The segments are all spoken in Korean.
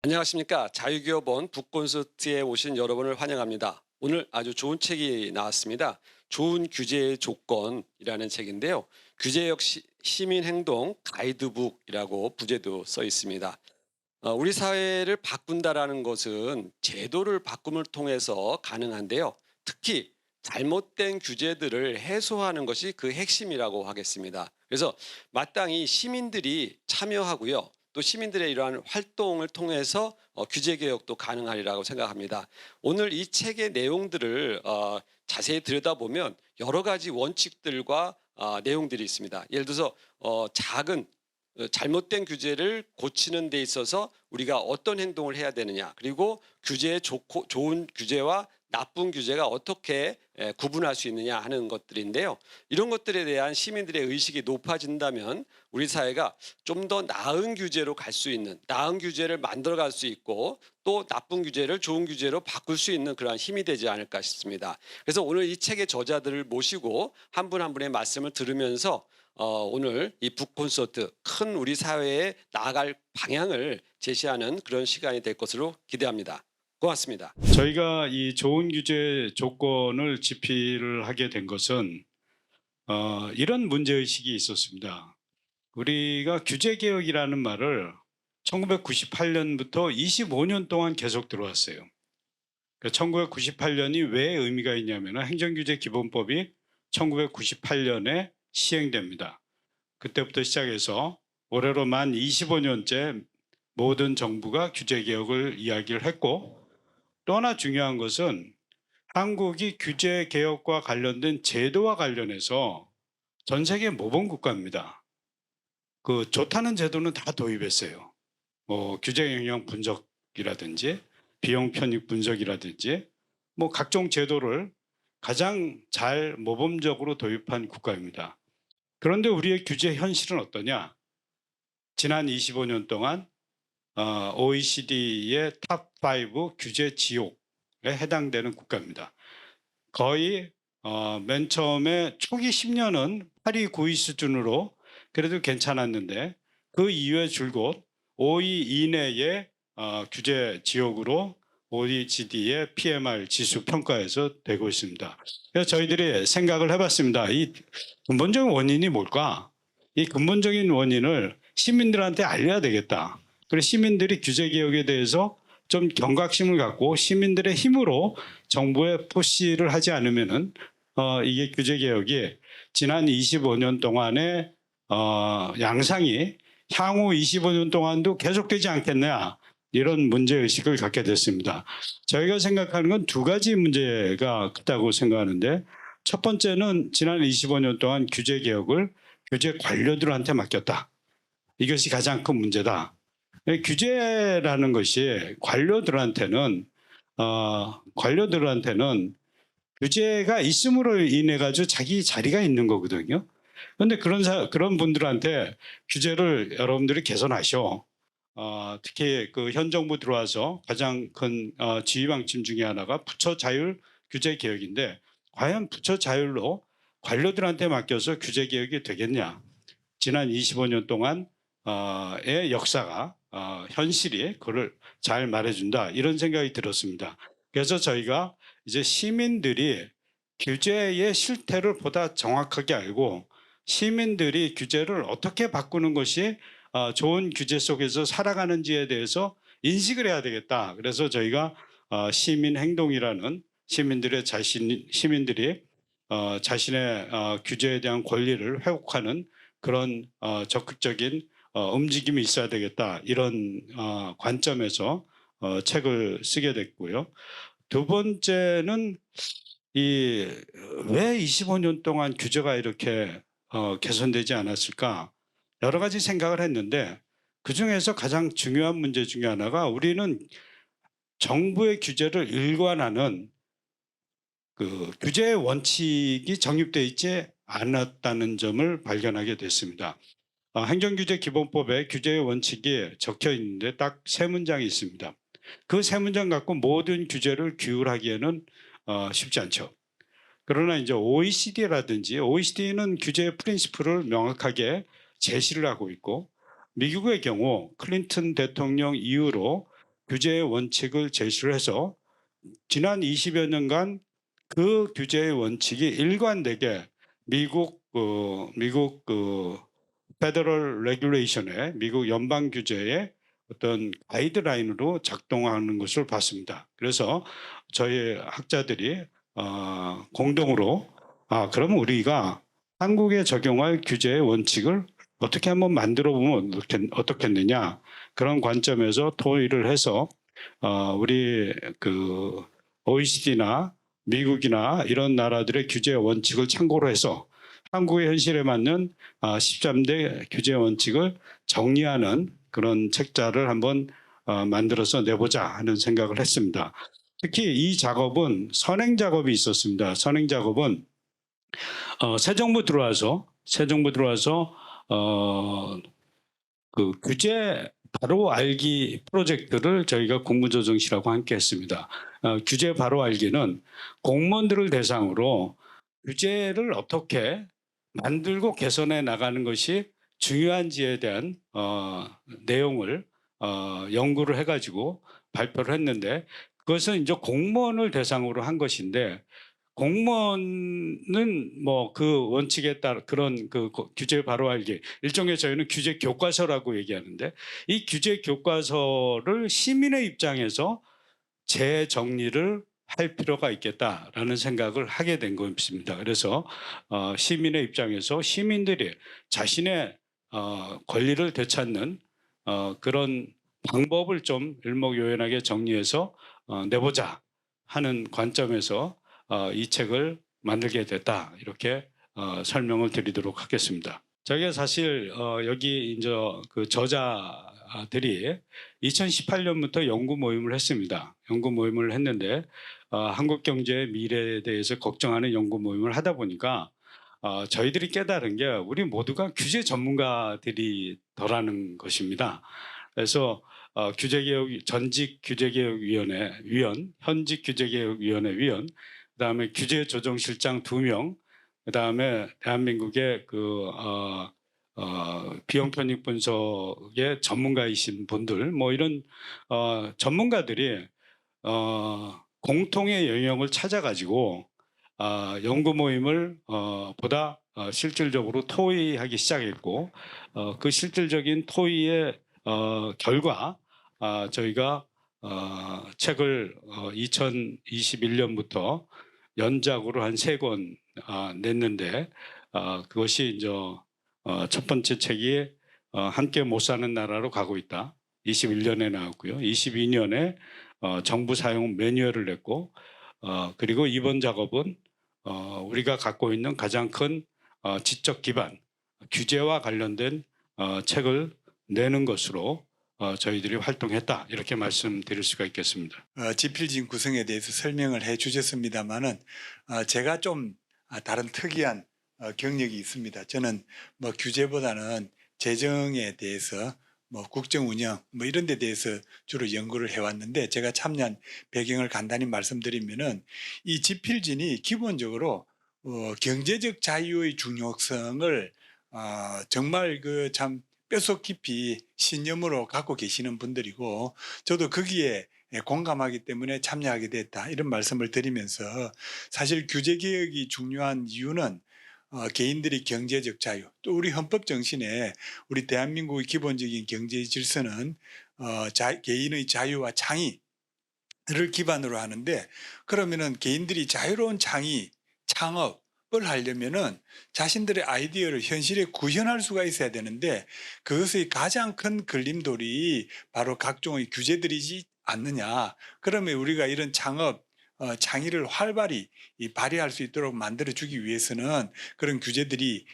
안녕하십니까. 자유기업원 북콘서트에 오신 여러분을 환영합니다. 오늘 아주 좋은 책이 나왔습니다. 좋은 규제의 조건이라는 책인데요. 규제역 시민행동 가이드북이라고 부제도 써 있습니다. 우리 사회를 바꾼다라는 것은 제도를 바꿈을 통해서 가능한데요. 특히 잘못된 규제들을 해소하는 것이 그 핵심이라고 하겠습니다. 그래서 마땅히 시민들이 참여하고요. 또 시민들의 이러한 활동을 통해서 규제 개혁도 가능하리라고 생각합니다. 오늘 이 책의 내용들을 자세히 들여다보면 여러 가지 원칙들과 내용들이 있습니다. 예를 들어서 작은 잘못된 규제를 고치는 데 있어서 우리가 어떤 행동을 해야 되느냐, 그리고 규제의 좋은 규제와 나쁜 규제가 어떻게 구분할 수 있느냐 하는 것들인데요. 이런 것들에 대한 시민들의 의식이 높아진다면 우리 사회가 좀 더 나은 규제로 갈 수 있는, 나은 규제를 만들어갈 수 있고 또 나쁜 규제를 좋은 규제로 바꿀 수 있는 그러한 힘이 되지 않을까 싶습니다. 그래서 오늘 이 책의 저자들을 모시고 한 분 한 분의 말씀을 들으면서 오늘 이 북콘서트 큰 우리 사회에 나아갈 방향을 제시하는 그런 시간이 될 것으로 기대합니다. 고맙습니다. 저희가 이 좋은 규제 조건을 집필을 하게 된 것은 이런 문제의식이 있었습니다. 우리가 규제 개혁이라는 말을 1998년부터 25년 동안 계속 들어왔어요. 1998년이 왜 의미가 있냐면 행정규제 기본법이 1998년에 시행됩니다. 그때부터 시작해서 올해로 만 25년째 모든 정부가 규제 개혁을 이야기를 했고, 또 하나 중요한 것은 한국이 규제 개혁과 관련된 제도와 관련해서 전 세계 모범 국가입니다. 그 좋다는 제도는 다 도입했어요. 규제 영향 분석이라든지 비용 편익 분석이라든지 각종 제도를 가장 잘 모범적으로 도입한 국가입니다. 그런데 우리의 규제 현실은 어떠냐? 지난 25년 동안 OECD의 탑5 규제 지옥에 해당되는 국가입니다. 거의 맨 처음에 초기 10년은 8위, 9위 수준으로 그래도 괜찮았는데 그 이후에 줄곧 5위 이내의 규제 지역으로 OECD의 PMR 지수 평가에서 되고 있습니다. 그래서 저희들이 생각을 해봤습니다. 이 근본적인 원인이 뭘까? 이 근본적인 원인을 시민들한테 알려야 되겠다. 그래서 시민들이 규제 개혁에 대해서 좀 경각심을 갖고 시민들의 힘으로 정부에 푸시를 하지 않으면은 이게 규제 개혁이 지난 25년 동안의 양상이 향후 25년 동안도 계속되지 않겠냐, 이런 문제의식을 갖게 됐습니다. 저희가 생각하는 건 두 가지 문제가 크다고 생각하는데, 첫 번째는 지난 25년 동안 규제 개혁을 규제 관료들한테 맡겼다. 이것이 가장 큰 문제다. 규제라는 것이 관료들한테는 규제가 있음으로 인해 가지고 자기 자리가 있는 거거든요. 그런데 그런 분들한테 규제를 여러분들이 개선하셔. 특히 그 현 정부 들어와서 가장 큰 지휘 방침 중에 하나가 부처 자율 규제 개혁인데, 과연 부처 자율로 관료들한테 맡겨서 규제 개혁이 되겠냐? 지난 25년 동안의 역사가 현실이 그걸 잘 말해준다, 이런 생각이 들었습니다. 그래서 저희가 이제 시민들이 규제의 실태를 보다 정확하게 알고 시민들이 규제를 어떻게 바꾸는 것이 좋은 규제 속에서 살아가는지에 대해서 인식을 해야 되겠다. 그래서 저희가 시민 행동이라는 시민들이 자신의 규제에 대한 권리를 회복하는 그런 적극적인 움직임이 있어야 되겠다, 이런 관점에서 책을 쓰게 됐고요. 두 번째는 왜 25년 동안 규제가 이렇게 개선되지 않았을까, 여러 가지 생각을 했는데, 그중에서 가장 중요한 문제 중에 하나가 우리는 정부의 규제를 일관하는 그 규제의 원칙이 정립되어 있지 않았다는 점을 발견하게 됐습니다. 행정규제 기본법에 규제의 원칙이 적혀 있는데 딱 세 문장이 있습니다. 그 세 문장 갖고 모든 규제를 규율하기에는 쉽지 않죠. 그러나 이제 OECD는 규제의 프린시플을 명확하게 제시를 하고 있고, 미국의 경우 클린턴 대통령 이후로 규제의 원칙을 제시를 해서 지난 20여 년간 그 규제의 원칙이 일관되게 미국 페더럴 레귤레이션의 미국 연방 규제의 어떤 가이드라인으로 작동하는 것을 봤습니다. 그래서 저희 학자들이 공동으로 그럼 우리가 한국에 적용할 규제의 원칙을 어떻게 한번 만들어 보면 어떻겠느냐 그런 관점에서 토의를 해서 우리 그 OECD나 미국이나 이런 나라들의 규제 원칙을 참고로 해서 한국의 현실에 맞는 13대 규제 원칙을 정리하는 그런 책자를 한번 만들어서 내보자 하는 생각을 했습니다. 특히 이 작업은 선행 작업이 있었습니다. 선행 작업은 새 정부 들어와서 그 규제 바로 알기 프로젝트를 저희가 국무조정실하고 함께 했습니다. 규제 바로 알기는 공무원들을 대상으로 규제를 어떻게 만들고 개선해 나가는 것이 중요한지에 대한 내용을 연구를 해가지고 발표를 했는데 그것은 이제 공무원을 대상으로 한 것인데 공무원은 뭐 그 원칙에 따라 그런 그 규제 바로 알기 일종의 저희는 규제 교과서라고 얘기하는데 이 규제 교과서를 시민의 입장에서 재정리를 할 필요가 있겠다라는 생각을 하게 된 것입니다. 그래서 시민의 입장에서 시민들이 자신의 권리를 되찾는 그런 방법을 좀 일목요연하게 정리해서 내보자 하는 관점에서 이 책을 만들게 됐다 이렇게 설명을 드리도록 하겠습니다. 저희가 사실 여기 이제 그 저자들이 2018년부터 연구 모임을 했습니다. 연구 모임을 했는데 한국 경제의 미래에 대해서 걱정하는 연구 모임을 하다 보니까 저희들이 깨달은 게 우리 모두가 규제 전문가들이더라는 것입니다. 그래서 전직 규제개혁위원회 위원, 현직 규제개혁위원회 위원, 그다음에 규제조정실장 2명, 그다음에 대한민국의 비용 편익 분석의 전문가이신 분들, 뭐 이런 전문가들이 공통의 영역을 찾아가지고 연구 모임을 보다 실질적으로 토의하기 시작했고 그 실질적인 토의의 결과 저희가 책을 2021년부터 연작으로 한 3권 냈는데 그것이 이제 첫 번째 책이 함께 못 사는 나라로 가고 있다. 21년에 나왔고요. 22년에 정부 사용 매뉴얼을 냈고 그리고 이번 작업은 우리가 갖고 있는 가장 큰 지적 기반 규제와 관련된 책을 내는 것으로 저희들이 활동했다 이렇게 말씀드릴 수가 있겠습니다. 지필진 구성에 대해서 설명을 해 주셨습니다만은 제가 좀 다른 특이한 경력이 있습니다. 저는 뭐 규제보다는 재정에 대해서 뭐 국정 운영 뭐 이런 데 대해서 주로 연구를 해왔는데 제가 참여한 배경을 간단히 말씀드리면은 이 지필진이 기본적으로 경제적 자유의 중요성을 정말 그 참 뼛속 깊이 신념으로 갖고 계시는 분들이고 저도 거기에 공감하기 때문에 참여하게 됐다 이런 말씀을 드리면서 사실 규제 개혁이 중요한 이유는 개인들이 경제적 자유 또 우리 헌법 정신에 우리 대한민국의 기본적인 경제 질서는 개인의 자유와 창의를 기반으로 하는데 그러면은 개인들이 자유로운 창의 창업을 하려면은 자신들의 아이디어를 현실에 구현할 수가 있어야 되는데 그것의 가장 큰 걸림돌이 바로 각종의 규제들이지 않느냐. 그러면 우리가 이런 창의를 활발히 발휘할 수 있도록 만들어주기 위해서는 그런 규제들이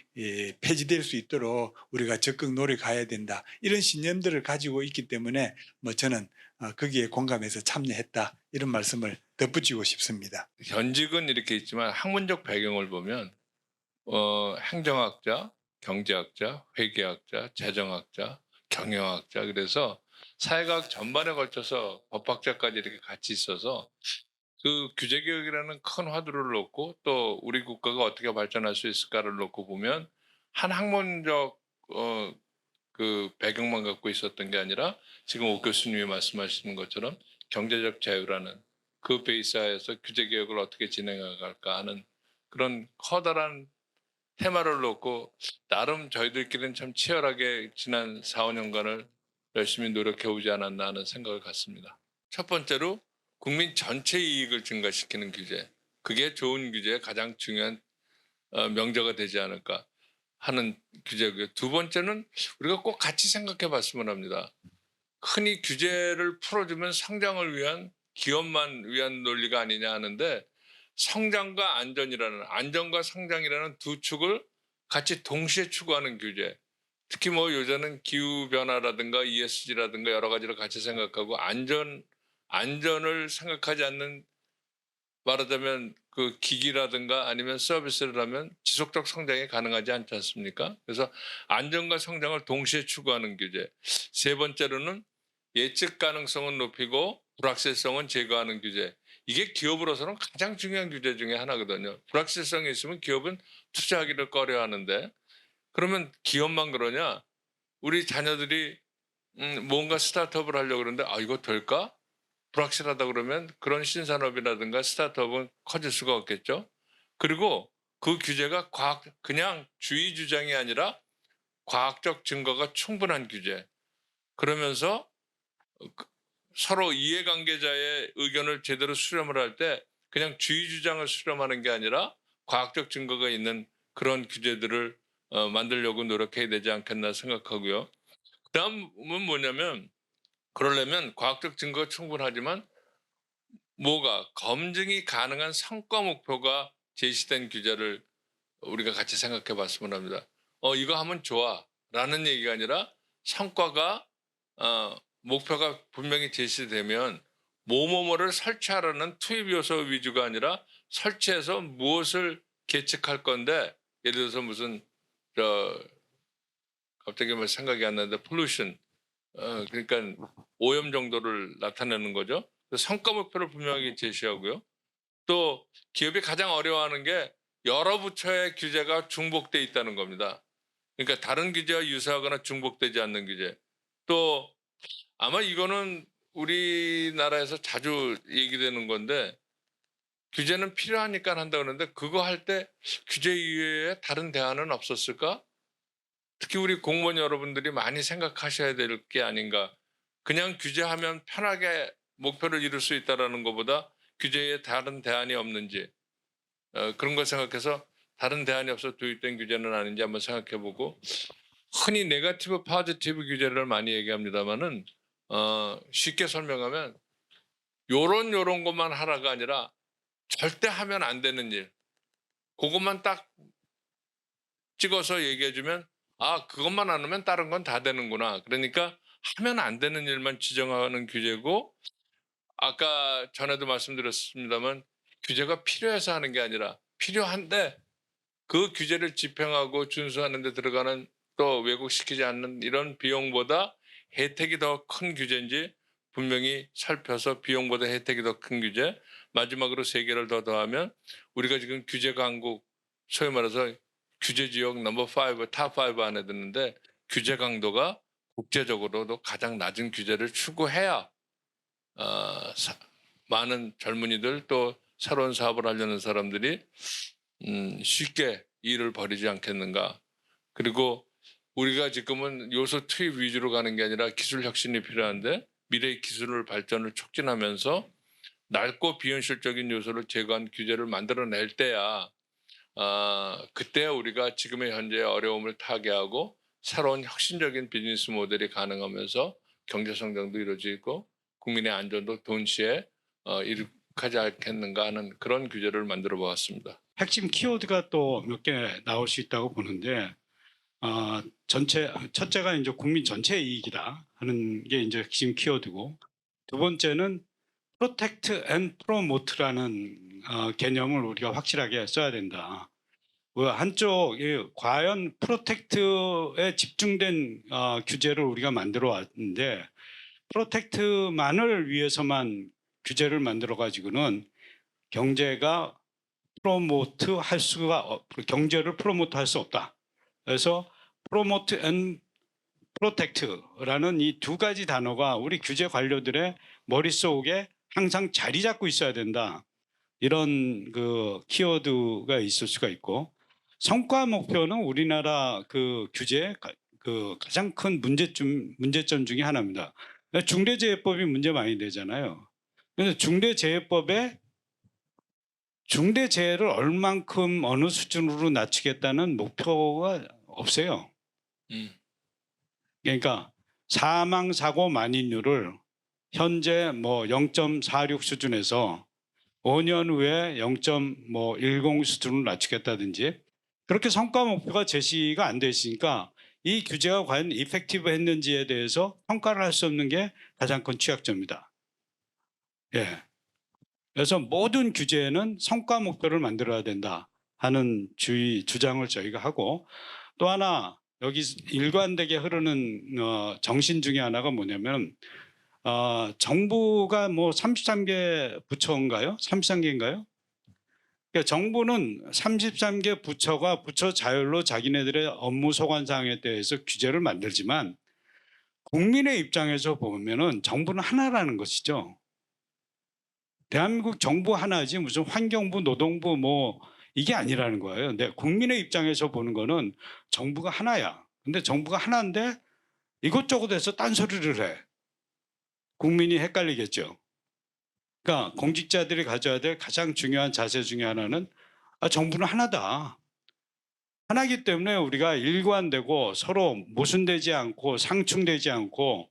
폐지될 수 있도록 우리가 적극 노력해야 된다. 이런 신념들을 가지고 있기 때문에 뭐 저는 거기에 공감해서 참여했다. 이런 말씀을 덧붙이고 싶습니다. 현직은 이렇게 있지만 학문적 배경을 보면 행정학자, 경제학자, 회계학자, 재정학자, 경영학자 그래서 사회과학 전반에 걸쳐서 법학자까지 이렇게 같이 있어서 그 규제개혁이라는 큰 화두를 놓고 또 우리 국가가 어떻게 발전할 수 있을까를 놓고 보면 한 학문적 그 배경만 갖고 있었던 게 아니라 지금 오 교수님이 말씀하시는 것처럼 경제적 자유라는 그 베이스하에서 규제 개혁을 어떻게 진행할까 하는 그런 커다란 테마를 놓고 나름 저희들끼리는 참 치열하게 지난 4, 5년간을 열심히 노력해 오지 않았나 하는 생각을 갖습니다. 첫 번째로 국민 전체 이익을 증가시키는 규제. 그게 좋은 규제의 가장 중요한 명제가 되지 않을까 하는 규제고요. 두 번째는 우리가 꼭 같이 생각해 봤으면 합니다. 흔히 규제를 풀어주면 성장을 위한 기업만 위한 논리가 아니냐 하는데 성장과 안전과 성장이라는 두 축을 같이 동시에 추구하는 규제. 특히 뭐 요새는 기후 변화라든가 ESG라든가 여러 가지를 같이 생각하고 안전을 생각하지 않는 말하자면 그 기기라든가 아니면 서비스를 하면 지속적 성장이 가능하지 않지 않습니까? 그래서 안전과 성장을 동시에 추구하는 규제. 세 번째로는 예측 가능성은 높이고 불확실성은 제거하는 규제. 이게 기업으로서는 가장 중요한 규제 중에 하나거든요. 불확실성이 있으면 기업은 투자하기를 꺼려하는데 그러면 기업만 그러냐? 우리 자녀들이 뭔가 스타트업을 하려고 그러는데 이거 될까? 불확실하다 그러면 그런 신산업이라든가 스타트업은 커질 수가 없겠죠. 그리고 그 규제가 그냥 주의 주장이 아니라 과학적 증거가 충분한 규제. 그러면서 서로 이해관계자의 의견을 제대로 수렴을 할 때 그냥 주의 주장을 수렴하는 게 아니라 과학적 증거가 있는 그런 규제들을 만들려고 노력해야 되지 않겠나 생각하고요. 그다음은 뭐냐면 그러려면 과학적 증거가 충분하지만 검증이 가능한 성과 목표가 제시된 규제를 우리가 같이 생각해 봤으면 합니다. 이거 하면 좋아 라는 얘기가 아니라 성과가 목표가 분명히 제시되면 뭐뭐뭐를 설치하라는 투입 요소 위주가 아니라 설치해서 무엇을 계측할 건데 예를 들어서 무슨 갑자기 뭐 생각이 안 나는데 폴루션 그러니까 오염 정도를 나타내는 거죠. 성과 목표를 분명하게 제시하고요. 또 기업이 가장 어려워하는 게 여러 부처의 규제가 중복돼 있다는 겁니다. 그러니까 다른 규제와 유사하거나 중복되지 않는 규제. 또 아마 이거는 우리나라에서 자주 얘기되는 건데 규제는 필요하니까 한다 그러는데 그거 할 때 규제 이외에 다른 대안은 없었을까? 특히 우리 공무원 여러분들이 많이 생각하셔야 될 게 아닌가. 그냥 규제하면 편하게 목표를 이룰 수 있다는 것보다 규제에 다른 대안이 없는지 그런 걸 생각해서 다른 대안이 없어 도입된 규제는 아닌지 한번 생각해보고 흔히 네거티브 포지티브 규제를 많이 얘기합니다만은 쉽게 설명하면 요런 것만 하라가 아니라 절대 하면 안 되는 일 그것만 딱 찍어서 얘기해주면 그것만 안 하면 다른 건 다 되는구나. 그러니까 하면 안 되는 일만 지정하는 규제고 아까 전에도 말씀드렸습니다만 규제가 필요해서 하는 게 아니라 필요한데 그 규제를 집행하고 준수하는 데 들어가는 또 왜곡시키지 않는 이런 비용보다 혜택이 더 큰 규제인지 분명히 살펴서 비용보다 혜택이 더 큰 규제 마지막으로 3개를 더 더하면 우리가 지금 규제 강국 소위 말해서 규제 지역 넘버 5, 탑 5 안에 드는데 규제 강도가 국제적으로도 가장 낮은 규제를 추구해야 많은 젊은이들 또 새로운 사업을 하려는 사람들이 쉽게 일을 벌이지 않겠는가. 그리고 우리가 지금은 요소 투입 위주로 가는 게 아니라 기술 혁신이 필요한데 미래의 기술을 발전을 촉진하면서 넓고 비현실적인 요소를 제거한 규제를 만들어낼 때야 그때 우리가 지금의 현재의 어려움을 타개하고 새로운 혁신적인 비즈니스 모델이 가능하면서 경제 성장도 이루어지고 국민의 안전도 동시에 이룩하지 않겠는가 하는 그런 규제를 만들어 보았습니다. 핵심 키워드가 또 몇 개 나올 수 있다고 보는데 첫째가 이제 국민 전체 이익이다 하는 게 이제 핵심 키워드고 두 번째는 프로텍트 앤 프로모트라는 개념을 우리가 확실하게 써야 된다. 한쪽이 과연 프로텍트에 집중된 규제를 우리가 만들어 왔는데 프로텍트만을 위해서만 규제를 만들어 가지고는 경제가 경제를 프로모트 할 수 없다. 그래서 프로모트 앤 프로텍트라는 이 두 가지 단어가 우리 규제 관료들의 머릿속에 항상 자리 잡고 있어야 된다. 이런 그 키워드가 있을 수가 있고, 성과 목표는 우리나라 그 규제의 그 가장 큰 문제점 중에 하나입니다. 중대재해법이 문제 많이 되잖아요. 그래서 중대재해법에 중대재해를 얼만큼 어느 수준으로 낮추겠다는 목표가 없어요. 그러니까 사망 사고 만인율을 현재 뭐 0.46 수준에서 5년 후에 0.10 수준으로 낮추겠다든지 그렇게 성과 목표가 제시가 안 돼 있으니까 이 규제가 과연 이펙티브 했는지에 대해서 평가를 할 수 없는 게 가장 큰 취약점입니다. 예. 그래서 모든 규제에는 성과 목표를 만들어야 된다 하는 주장을 저희가 하고, 또 하나 여기 일관되게 흐르는 정신 중에 하나가 뭐냐면 정부가 뭐 33개 부처인가요? 33개인가요? 그러니까 정부는 33개 부처가 부처 자율로 자기네들의 업무 소관 사항에 대해서 규제를 만들지만 국민의 입장에서 보면은 정부는 하나라는 것이죠. 대한민국 정부 하나지 무슨 환경부, 노동부 뭐 이게 아니라는 거예요. 근데 국민의 입장에서 보는 거는 정부가 하나야. 근데 정부가 하나인데 이것저것 해서 딴소리를 해. 국민이 헷갈리겠죠. 그러니까 공직자들이 가져야 될 가장 중요한 자세 중에 하나는 정부는 하나다. 하나이기 때문에 우리가 일관되고 서로 모순되지 않고 상충되지 않고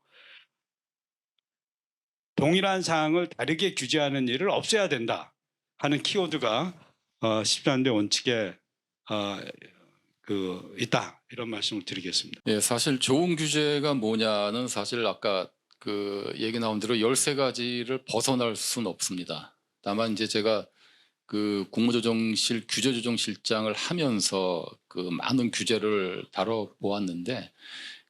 동일한 사항을 다르게 규제하는 일을 없애야 된다 하는 키워드가 13대 원칙에 있다, 이런 말씀을 드리겠습니다. 예, 사실 좋은 규제가 뭐냐는 사실 아까 그 얘기 나온 대로 13가지를 벗어날 수는 없습니다. 다만 이제 제가 그 국무조정실 규제조정실장을 하면서 그 많은 규제를 다뤄보았는데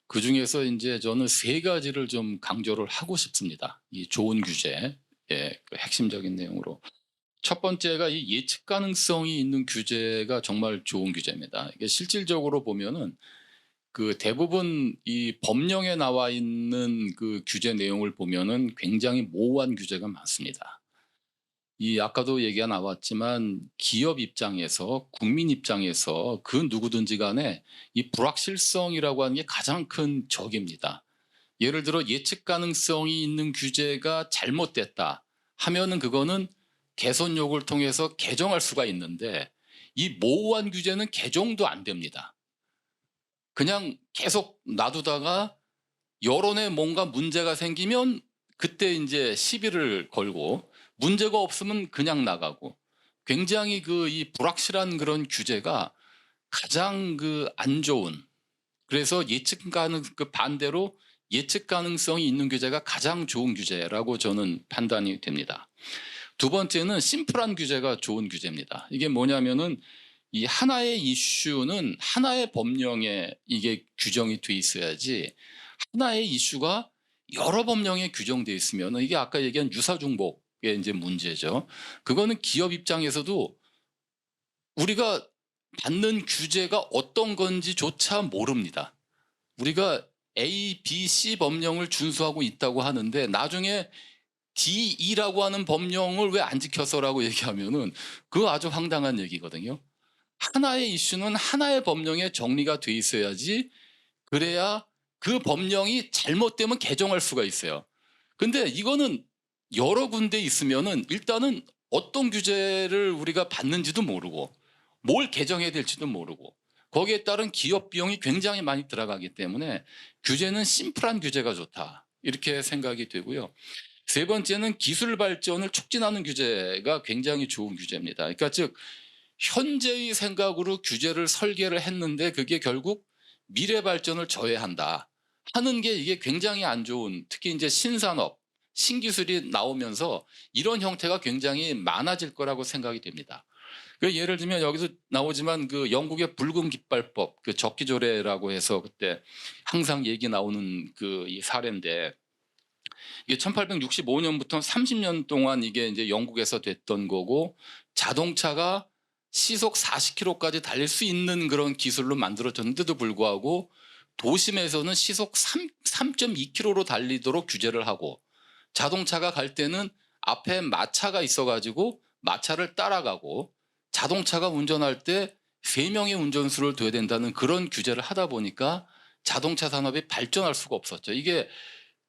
그 중에서 이제 저는 3가지를 좀 강조를 하고 싶습니다. 이 좋은 규제, 그 핵심적인 내용으로. 첫 번째가 이 예측 가능성이 있는 규제가 정말 좋은 규제입니다. 이게 실질적으로 보면은 그 대부분 이 법령에 나와 있는 그 규제 내용을 보면은 굉장히 모호한 규제가 많습니다. 이 아까도 얘기가 나왔지만 기업 입장에서 국민 입장에서 그 누구든지 간에 이 불확실성이라고 하는 게 가장 큰 적입니다. 예를 들어 예측 가능성이 있는 규제가 잘못됐다 하면은 그거는 개선 요구를 통해서 개정할 수가 있는데 이 모호한 규제는 개정도 안 됩니다. 그냥 계속 놔두다가 여론에 뭔가 문제가 생기면 그때 이제 시비를 걸고 문제가 없으면 그냥 나가고, 굉장히 그 이 불확실한 그런 규제가 가장 그 안 좋은, 그래서 그 반대로 예측 가능성이 있는 규제가 가장 좋은 규제라고 저는 판단이 됩니다. 두 번째는 심플한 규제가 좋은 규제입니다. 이게 뭐냐면은 이 하나의 이슈는 하나의 법령에 이게 규정이 돼 있어야지, 하나의 이슈가 여러 법령에 규정돼 있으면 이게 아까 얘기한 유사중복의 이제 문제죠. 그거는 기업 입장에서도 우리가 받는 규제가 어떤 건지조차 모릅니다. 우리가 A, B, C 법령을 준수하고 있다고 하는데 나중에 D, E라고 하는 법령을 왜 안 지켜서라고 얘기하면은 그거 아주 황당한 얘기거든요. 하나의 이슈는 하나의 법령에 정리가 돼 있어야지, 그래야 그 법령이 잘못되면 개정할 수가 있어요. 근데 이거는 여러 군데 있으면은 일단은 어떤 규제를 우리가 받는지도 모르고 뭘 개정해야 될지도 모르고 거기에 따른 기업 비용이 굉장히 많이 들어가기 때문에 규제는 심플한 규제가 좋다, 이렇게 생각이 되고요. 세 번째는 기술 발전을 촉진하는 규제가 굉장히 좋은 규제입니다. 그러니까 즉 현재의 생각으로 규제를 설계를 했는데 그게 결국 미래 발전을 저해한다 하는 게 이게 굉장히 안 좋은, 특히 이제 신산업, 신기술이 나오면서 이런 형태가 굉장히 많아질 거라고 생각이 됩니다. 예를 들면 여기서 나오지만 그 영국의 붉은 깃발법, 그 적기조례라고 해서 그때 항상 얘기 나오는 그 이 사례인데, 이게 1865년부터 30년 동안 이게 이제 영국에서 됐던 거고, 자동차가 시속 40km까지 달릴 수 있는 그런 기술로 만들어졌는데도 불구하고 도심에서는 시속 3.2km로 달리도록 규제를 하고 자동차가 갈 때는 앞에 마차가 있어가지고 마차를 따라가고 자동차가 운전할 때 3명의 운전수를 둬야 된다는 그런 규제를 하다 보니까 자동차 산업이 발전할 수가 없었죠. 이게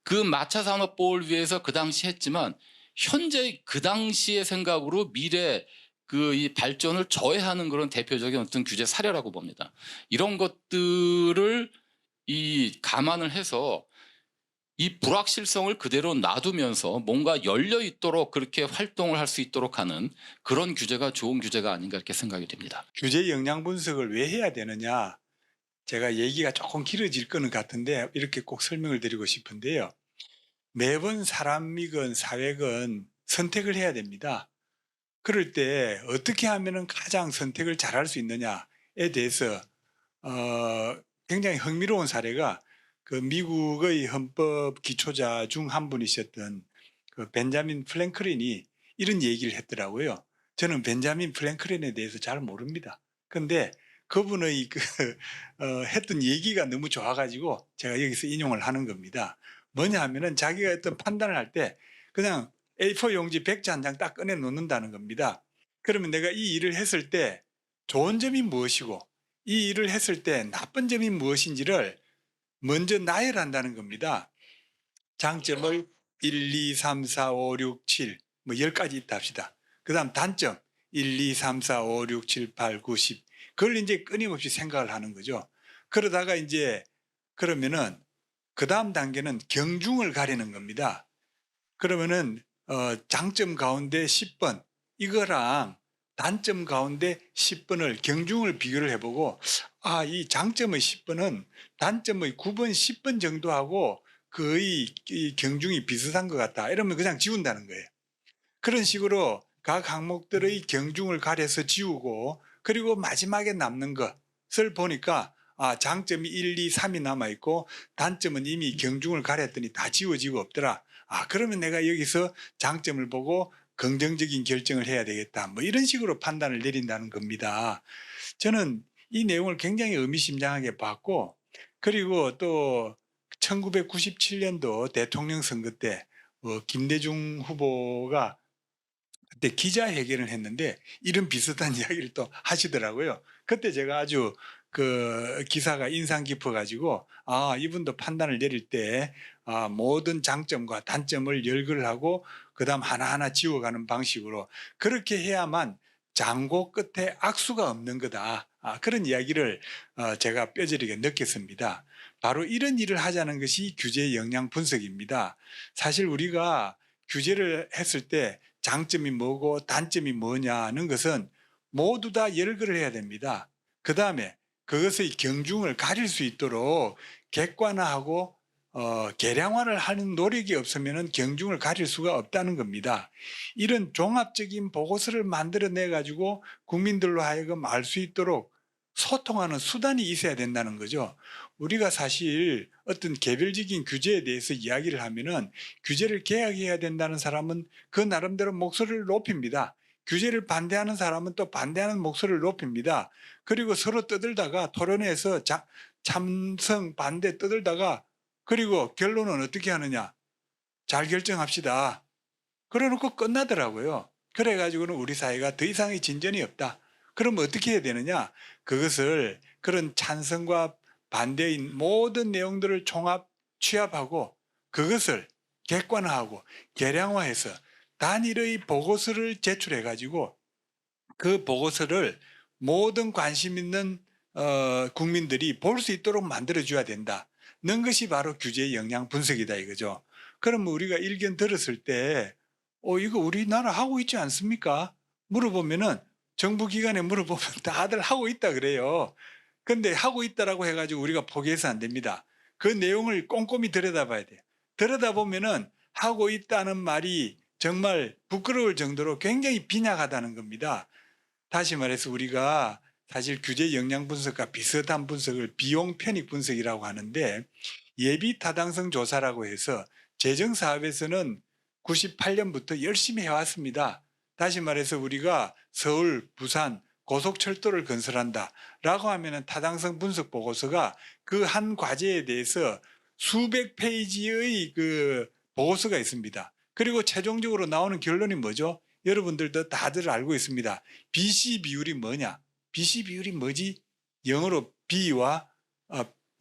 그 마차 산업법을 위해서 그 당시 했지만 현재 그 당시의 생각으로 미래 그 이 발전을 저해하는 그런 대표적인 어떤 규제 사례라고 봅니다. 이런 것들을 이 감안을 해서 이 불확실성을 그대로 놔두면서 뭔가 열려 있도록 그렇게 활동을 할 수 있도록 하는 그런 규제가 좋은 규제가 아닌가 이렇게 생각이 됩니다. 규제 영향 분석을 왜 해야 되느냐, 제가 얘기가 조금 길어질 거는 같은데 이렇게 꼭 설명을 드리고 싶은데요. 매번 사람이건 사회건 선택을 해야 됩니다. 그럴 때 어떻게 하면 가장 선택을 잘할 수 있느냐에 대해서 굉장히 흥미로운 사례가 그 미국의 헌법 기초자 중 한 분이셨던 그 벤자민 프랭클린이 이런 얘기를 했더라고요. 저는 벤자민 프랭클린에 대해서 잘 모릅니다. 근데 그분의 했던 얘기가 너무 좋아가지고 제가 여기서 인용을 하는 겁니다. 뭐냐 하면은 자기가 어떤 판단을 할 때 그냥 A4 용지 100자 한 장 딱 꺼내 놓는다는 겁니다. 그러면 내가 이 일을 했을 때 좋은 점이 무엇이고 이 일을 했을 때 나쁜 점이 무엇인지를 먼저 나열한다는 겁니다. 장점을 1, 2, 3, 4, 5, 6, 7 뭐 10가지 있다 합시다. 그 다음 단점 1, 2, 3, 4, 5, 6, 7, 8, 9, 10 그걸 이제 끊임없이 생각을 하는 거죠. 그러다가 이제 그러면은 그 다음 단계는 경중을 가리는 겁니다. 그러면은 장점 가운데 10번 이거랑 단점 가운데 10번을 경중을 비교를 해보고 이 장점의 10번은 단점의 9번, 10번 정도하고 거의 이 경중이 비슷한 것 같다. 이러면 그냥 지운다는 거예요. 그런 식으로 각 항목들의 경중을 가려서 지우고 그리고 마지막에 남는 것을 보니까 장점이 1, 2, 3이 남아있고 단점은 이미 경중을 가렸더니 다 지워지고 없더라. 그러면 내가 여기서 장점을 보고 긍정적인 결정을 해야 되겠다. 뭐 이런 식으로 판단을 내린다는 겁니다. 저는 이 내용을 굉장히 의미심장하게 봤고 그리고 또 1997년도 대통령 선거 때 김대중 후보가 그때 기자회견을 했는데 이런 비슷한 이야기를 또 하시더라고요. 그때 제가 아주 그 기사가 인상 깊어가지고 이분도 판단을 내릴 때 모든 장점과 단점을 열거를 하고 그 다음 하나하나 지워가는 방식으로 그렇게 해야만 장고 끝에 악수가 없는 거다. 그런 이야기를 제가 뼈저리게 느꼈습니다. 바로 이런 일을 하자는 것이 규제 영향 분석입니다. 사실 우리가 규제를 했을 때 장점이 뭐고 단점이 뭐냐는 것은 모두 다 열거를 해야 됩니다. 그 다음에 그것의 경중을 가릴 수 있도록 객관화하고 계량화를 하는 노력이 없으면 경중을 가릴 수가 없다는 겁니다. 이런 종합적인 보고서를 만들어내 가지고 국민들로 하여금 알 수 있도록 소통하는 수단이 있어야 된다는 거죠. 우리가 사실 어떤 개별적인 규제에 대해서 이야기를 하면은 규제를 개혁해야 된다는 사람은 그 나름대로 목소리를 높입니다. 규제를 반대하는 사람은 또 반대하는 목소리를 높입니다. 그리고 서로 떠들다가 토론회에서 찬성 반대 떠들다가 그리고 결론은 어떻게 하느냐, 잘 결정합시다. 그래 놓고 끝나더라고요. 그래 가지고는 우리 사회가 더 이상의 진전이 없다. 그럼 어떻게 해야 되느냐, 그것을 그런 찬성과 반대인 모든 내용들을 취합하고 그것을 객관화하고 계량화해서 단일의 보고서를 제출해 가지고 그 보고서를 모든 관심 있는 국민들이 볼 수 있도록 만들어줘야 된다는 것이 바로 규제 영향 분석이다 이거죠. 그럼 우리가 일견 들었을 때 이거 우리나라 하고 있지 않습니까? 물어보면은 정부 기관에 물어보면 다들 하고 있다 그래요. 근데 하고 있다라고 해가지고 우리가 포기해서 안 됩니다. 그 내용을 꼼꼼히 들여다봐야 돼요. 들여다보면은 하고 있다는 말이 정말 부끄러울 정도로 굉장히 빈약하다는 겁니다. 다시 말해서 우리가 사실 규제 영향 분석과 비슷한 분석을 비용 편익 분석이라고 하는데 예비 타당성 조사라고 해서 재정 사업에서는 98년부터 열심히 해왔습니다. 다시 말해서 우리가 서울, 부산, 고속철도를 건설한다라고 하면은 타당성 분석 보고서가 그 한 과제에 대해서 수백 페이지의 그 보고서가 있습니다. 그리고 최종적으로 나오는 결론이 뭐죠? 여러분들도 다들 알고 있습니다. BC 비율이 뭐냐? BC 비율이 뭐지? 영어로 B와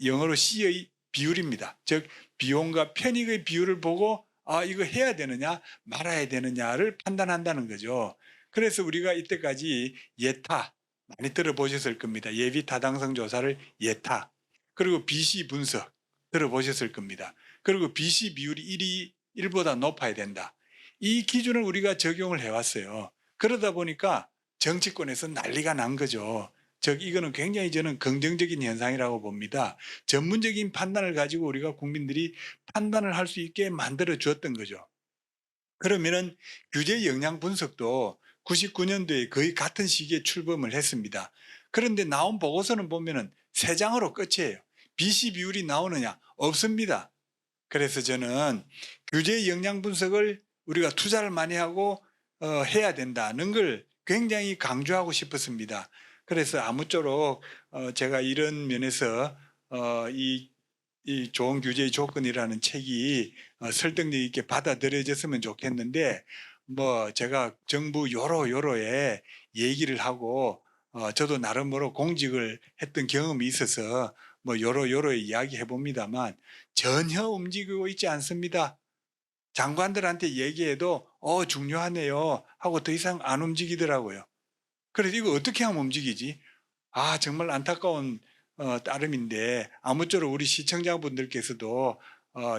영어로 C의 비율입니다. 즉 비용과 편익의 비율을 보고 이거 해야 되느냐 말아야 되느냐를 판단한다는 거죠. 그래서 우리가 이때까지 예타 많이 들어보셨을 겁니다. 예비 타당성 조사를 예타, 그리고 BC 분석 들어보셨을 겁니다. 그리고 BC 비율이 1보다 높아야 된다. 이 기준을 우리가 적용을 해왔어요. 그러다 보니까 정치권에서 난리가 난 거죠. 즉 이거는 굉장히 저는 긍정적인 현상이라고 봅니다. 전문적인 판단을 가지고 우리가 국민들이 판단을 할 수 있게 만들어 주었던 거죠. 그러면은 규제 영향 분석도 99년도에 거의 같은 시기에 출범을 했습니다. 그런데 나온 보고서는 보면은 3장으로 끝이에요. BC 비율이 나오느냐? 없습니다. 그래서 저는 규제 영향 분석을 우리가 투자를 많이 하고 해야 된다는 걸 굉장히 강조하고 싶었습니다. 그래서 아무쪼록 제가 이런 면에서 이 좋은 규제의 조건이라는 책이 설득력 있게 받아들여졌으면 좋겠는데, 뭐 제가 정부 요로에 얘기를 하고 저도 나름대로 공직을 했던 경험이 있어서 뭐 요로에 이야기해 봅니다만 전혀 움직이고 있지 않습니다. 장관들한테 얘기해도 중요하네요 하고 더 이상 안 움직이더라고요. 그래서 이거 어떻게 하면 움직이지? 정말 안타까운 따름인데, 아무쪼록 우리 시청자분들께서도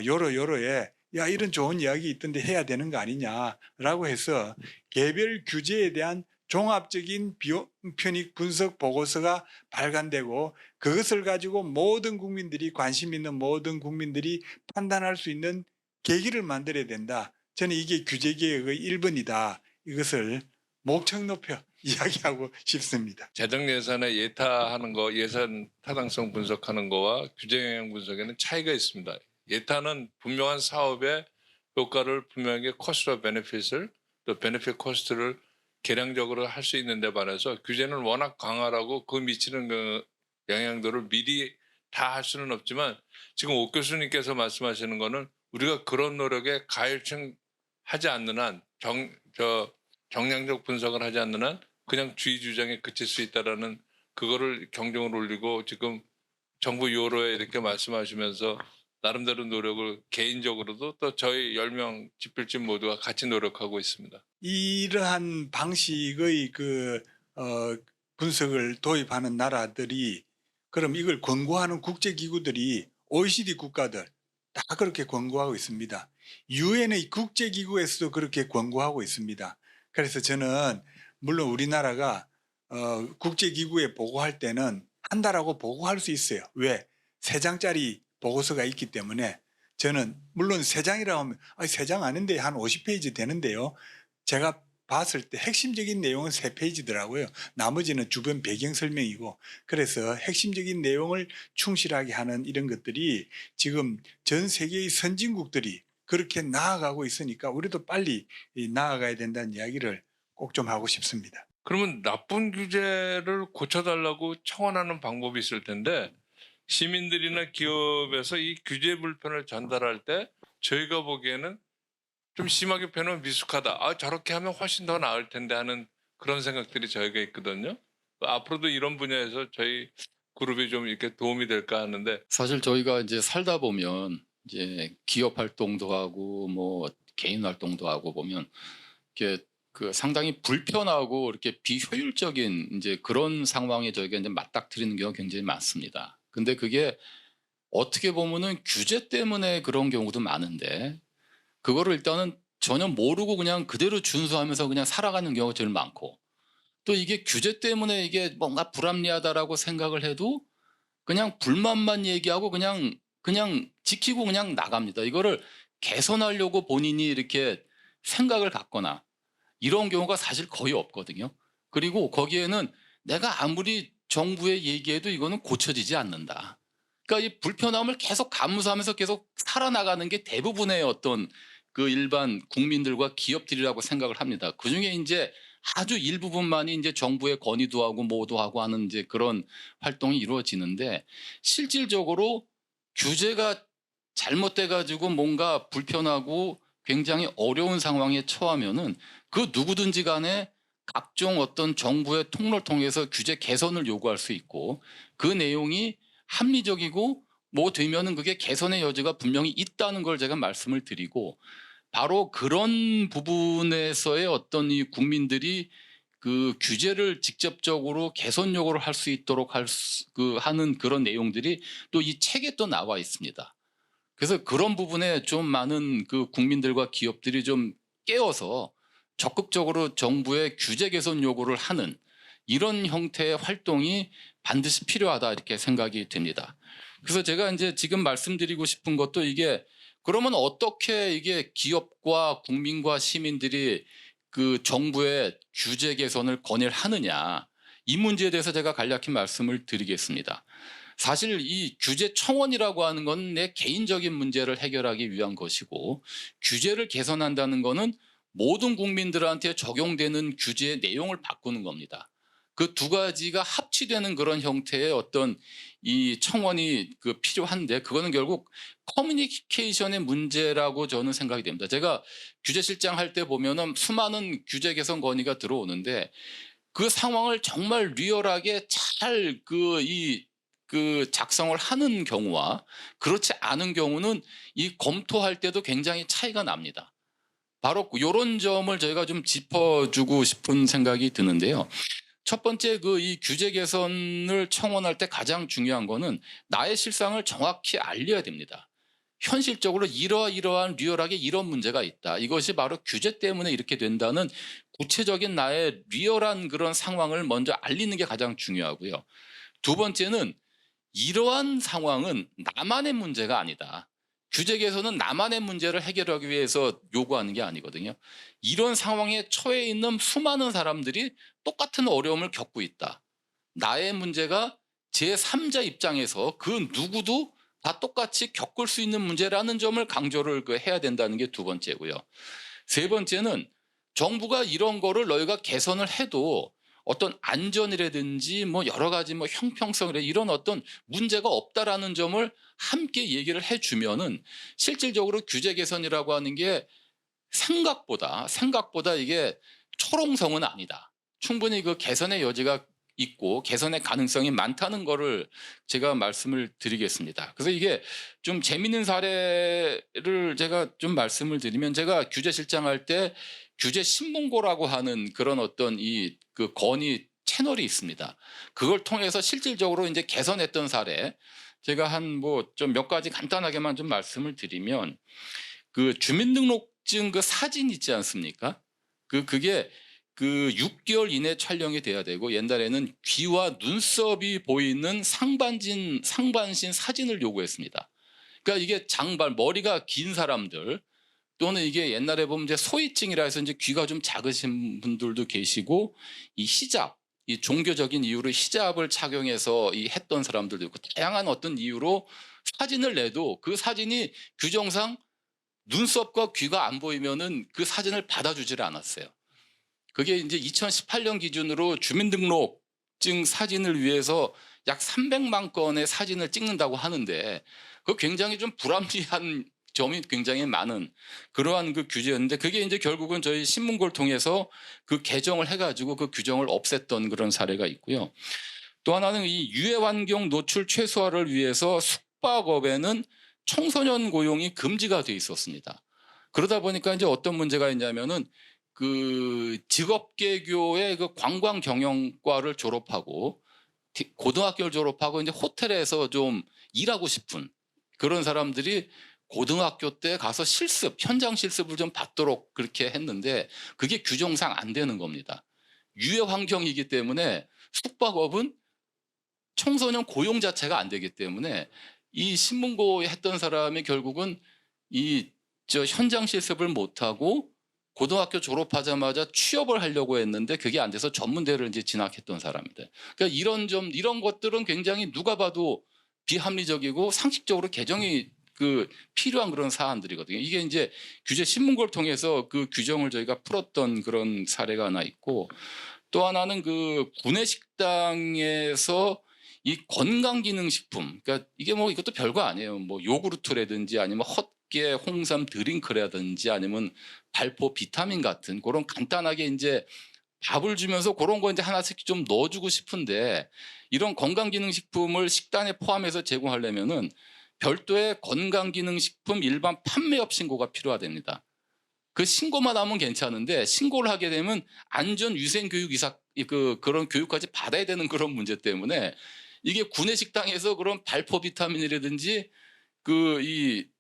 요로에 야 이런 좋은 이야기 있던데 해야 되는 거 아니냐라고 해서 개별 규제에 대한 종합적인 비용 편익 분석 보고서가 발간되고, 그것을 가지고 모든 국민들이, 관심 있는 모든 국민들이 판단할 수 있는 계기를 만들어야 된다. 저는 이게 규제개혁의 1번이다. 이것을 목청 높여 이야기하고 싶습니다. 재정 예산에 예타하는 거, 예산 타당성 분석하는 거와 규제 영향 분석에는 차이가 있습니다. 예타는 분명한 사업의 효과를 분명하게 코스트와 베네핏을, 또 베네핏 코스트를 계량적으로 할 수 있는 데 반해서 규제는 워낙 강하라고 그 미치는 그 영향도를 미리 다 할 수는 없지만, 지금 옥 교수님께서 말씀하시는 거는 우리가 그런 노력에 가일층 하지 않는 한, 정량적 분석을 하지 않는 한 그냥 주의 주장에 그칠 수 있다라는 그거를 경종을 울리고, 지금 정부 요로에 이렇게 말씀하시면서 나름대로 노력을 개인적으로도 또 저희 10명 집필진 모두가 같이 노력하고 있습니다. 이러한 방식의 분석을 도입하는 나라들이, 그럼 이걸 권고하는 국제기구들이 OECD 국가들 다 그렇게 권고하고 있습니다. 유엔의 국제기구에서도 그렇게 권고하고 있습니다. 그래서 저는 물론 우리나라가 국제기구에 보고할 때는 한다라고 보고할 수 있어요. 왜? 3장짜리 보고서가 있기 때문에. 저는 물론 3장이라고 하면 3장 아닌데 한 50페이지 되는데요. 제가 봤을 때 핵심적인 내용은 3페이지더라고요. 나머지는 주변 배경 설명이고, 그래서 핵심적인 내용을 충실하게 하는 이런 것들이 지금 전 세계의 선진국들이 그렇게 나아가고 있으니까 우리도 빨리 나아가야 된다는 이야기를 꼭 좀 하고 싶습니다. 그러면 나쁜 규제를 고쳐달라고 청원하는 방법이 있을 텐데, 시민들이나 기업에서 이 규제 불편을 전달할 때 저희가 보기에는 좀 심하게 표현하면 미숙하다. 저렇게 하면 훨씬 더 나을 텐데 하는 그런 생각들이 저희가 있거든요. 앞으로도 이런 분야에서 저희 그룹이 좀 이렇게 도움이 될까 하는데, 사실 저희가 이제 살다 보면 이제 기업 활동도 하고 뭐 개인 활동도 하고 보면 이렇게 상당히 불편하고 이렇게 비효율적인 이제 그런 상황에 저희가 이제 맞닥뜨리는 경우가 굉장히 많습니다. 근데 그게 어떻게 보면은 규제 때문에 그런 경우도 많은데, 그거를 일단은 전혀 모르고 그냥 그대로 준수하면서 그냥 살아가는 경우가 제일 많고, 또 이게 규제 때문에 이게 뭔가 불합리하다라고 생각을 해도 그냥 불만만 얘기하고 그냥 지키고 그냥 나갑니다. 이거를 개선하려고 본인이 이렇게 생각을 갖거나 이런 경우가 사실 거의 없거든요. 그리고 거기에는 내가 아무리 정부에 얘기해도 이거는 고쳐지지 않는다. 그러니까 이 불편함을 계속 감수하면서 계속 살아나가는 게 대부분의 어떤 그 일반 국민들과 기업들이라고 생각을 합니다. 그중에 이제 아주 일부분만이 이제 정부의 건의도 하고 뭐도 하고 하는 이제 그런 활동이 이루어지는데 실질적으로 규제가 잘못돼 가지고 뭔가 불편하고 굉장히 어려운 상황에 처하면은 그 누구든지 간에 각종 어떤 정부의 통로를 통해서 규제 개선을 요구할 수 있고 그 내용이 합리적이고 뭐 되면은 그게 개선의 여지가 분명히 있다는 걸 제가 말씀을 드리고 바로 그런 부분에서의 어떤 이 국민들이 그 규제를 직접적으로 개선 요구를 할 수 있도록 하는 그런 내용들이 또 이 책에 또 나와 있습니다. 그래서 그런 부분에 좀 많은 그 국민들과 기업들이 좀 깨어서 적극적으로 정부의 규제 개선 요구를 하는 이런 형태의 활동이 반드시 필요하다 이렇게 생각이 됩니다. 그래서 제가 이제 지금 말씀드리고 싶은 것도 이게 그러면 어떻게 이게 기업과 국민과 시민들이 그 정부의 규제 개선을 건의를 하느냐 이 문제에 대해서 제가 간략히 말씀을 드리겠습니다. 사실 이 규제 청원이라고 하는 건 내 개인적인 문제를 해결하기 위한 것이고 규제를 개선한다는 것은 모든 국민들한테 적용되는 규제의 내용을 바꾸는 겁니다. 그 두 가지가 합치되는 그런 형태의 어떤 이 청원이 그 필요한데 그거는 결국 커뮤니케이션의 문제라고 저는 생각이 됩니다. 제가 규제실장 할 때 보면은 수많은 규제 개선 건의가 들어오는데 그 상황을 정말 리얼하게 잘 그 작성을 하는 경우와 그렇지 않은 경우는 이 검토할 때도 굉장히 차이가 납니다. 바로 이런 점을 저희가 좀 짚어주고 싶은 생각이 드는데요. 첫 번째 이 규제 개선을 청원할 때 가장 중요한 거는 나의 실상을 정확히 알려야 됩니다. 현실적으로 이러한 리얼하게 이런 문제가 있다. 이것이 바로 규제 때문에 이렇게 된다는 구체적인 나의 리얼한 그런 상황을 먼저 알리는 게 가장 중요하고요. 두 번째는 이러한 상황은 나만의 문제가 아니다. 규제 개선은 나만의 문제를 해결하기 위해서 요구하는 게 아니거든요. 이런 상황에 처해 있는 수많은 사람들이 똑같은 어려움을 겪고 있다. 나의 문제가 제3자 입장에서 그 누구도 다 똑같이 겪을 수 있는 문제라는 점을 강조를 해야 된다는 게 두 번째고요. 세 번째는 정부가 이런 거를 너희가 개선을 해도 어떤 안전이라든지 뭐 여러 가지 뭐 형평성 이런 어떤 문제가 없다라는 점을 함께 얘기를 해주면은 실질적으로 규제 개선이라고 하는 게 생각보다 이게 초롱성은 아니다. 충분히 그 개선의 여지가 있고 개선의 가능성이 많다는 거를 제가 말씀을 드리겠습니다. 그래서 이게 좀 재미있는 사례를 제가 좀 말씀을 드리면 제가 규제실장 할 때 규제 신문고라고 하는 그런 어떤 그 건의 채널이 있습니다. 그걸 통해서 실질적으로 이제 개선했던 사례 제가 한 뭐 좀 몇 가지 간단하게만 좀 말씀을 드리면 그 주민등록증 그 사진 있지 않습니까? 그게 그 6개월 이내 촬영이 돼야 되고 옛날에는 귀와 눈썹이 보이는 상반신 사진을 요구했습니다. 그러니까 이게 장발 머리가 긴 사람들 또는 이게 옛날에 보면 이제 소위증이라 해서 이제 귀가 좀 작으신 분들도 계시고 이 히잡 이 종교적인 이유로 히잡을 착용해서 했던 사람들도 있고 다양한 어떤 이유로 사진을 내도 그 사진이 규정상 눈썹과 귀가 안 보이면은 그 사진을 받아주질 않았어요. 그게 이제 2018년 기준으로 주민등록증 사진을 위해서 약 300만 건의 사진을 찍는다고 하는데 그 굉장히 좀 불합리한 점이 굉장히 많은 그러한 그 규제였는데 그게 이제 결국은 저희 신문고를 통해서 그 개정을 해가지고 그 규정을 없앴던 그런 사례가 있고요. 또 하나는 이 유해 환경 노출 최소화를 위해서 숙박업에는 청소년 고용이 금지가 돼 있었습니다. 그러다 보니까 이제 어떤 문제가 있냐면은 그 직업계교의 그 관광 경영과를 졸업하고 고등학교를 졸업하고 이제 호텔에서 좀 일하고 싶은 그런 사람들이 고등학교 때 가서 현장 실습을 좀 받도록 그렇게 했는데 그게 규정상 안 되는 겁니다. 유해 환경이기 때문에 숙박업은 청소년 고용 자체가 안 되기 때문에 이 신문고에 했던 사람이 결국은 현장 실습을 못하고 고등학교 졸업하자마자 취업을 하려고 했는데 그게 안 돼서 전문대를 이제 진학했던 사람입니다. 그러니까 이런 것들은 굉장히 누가 봐도 비합리적이고 상식적으로 개정이 그 필요한 그런 사안들이거든요. 이게 이제 규제 신문고를 통해서 그 규정을 저희가 풀었던 그런 사례가 하나 있고, 또 하나는 그 구내식당에서 이 건강기능식품, 그러니까 이게 뭐 이것도 별거 아니에요. 뭐 요구르트라든지 아니면 헛개 홍삼 드링크라든지 아니면 발포 비타민 같은 그런 간단하게 이제 밥을 주면서 그런 거 이제 하나씩 좀 넣어주고 싶은데, 이런 건강기능식품을 식단에 포함해서 제공하려면은 별도의 건강기능식품 일반 판매업 신고가 필요하답니다. 그 신고만 하면 괜찮은데 신고를 하게 되면 안전위생교육 이사 그런 교육까지 받아야 되는 그런 문제 때문에 이게 구내식당에서 그런 발포 비타민이라든지 그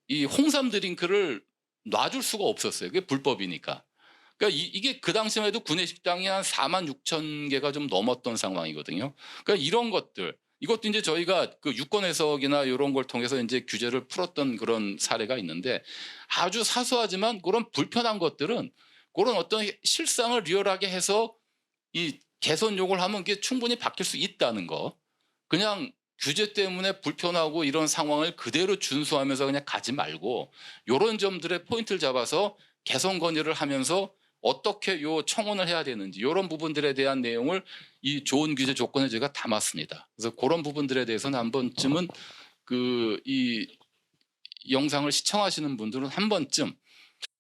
이 홍삼 드링크를 놔줄 수가 없었어요. 그게 불법이니까. 그러니까 이게 그 당시만 해도 구내식당이 한 4만 6천 개가 좀 넘었던 상황이거든요. 그러니까 이런 것들, 이것도 이제 저희가 그 유권 해석이나 이런 걸 통해서 이제 규제를 풀었던 그런 사례가 있는데, 아주 사소하지만 그런 불편한 것들은 그런 어떤 실상을 리얼하게 해서 이 개선 요구를 하면 이게 충분히 바뀔 수 있다는 거. 그냥 규제 때문에 불편하고 이런 상황을 그대로 준수하면서 그냥 가지 말고 이런 점들의 포인트를 잡아서 개선 건의를 하면서 어떻게 요 청원을 해야 되는지 이런 부분들에 대한 내용을 이 좋은 규제 조건에 제가 담았습니다. 그래서 그런 부분들에 대해서는 한 번쯤은 그 이 영상을 시청하시는 분들은 한 번쯤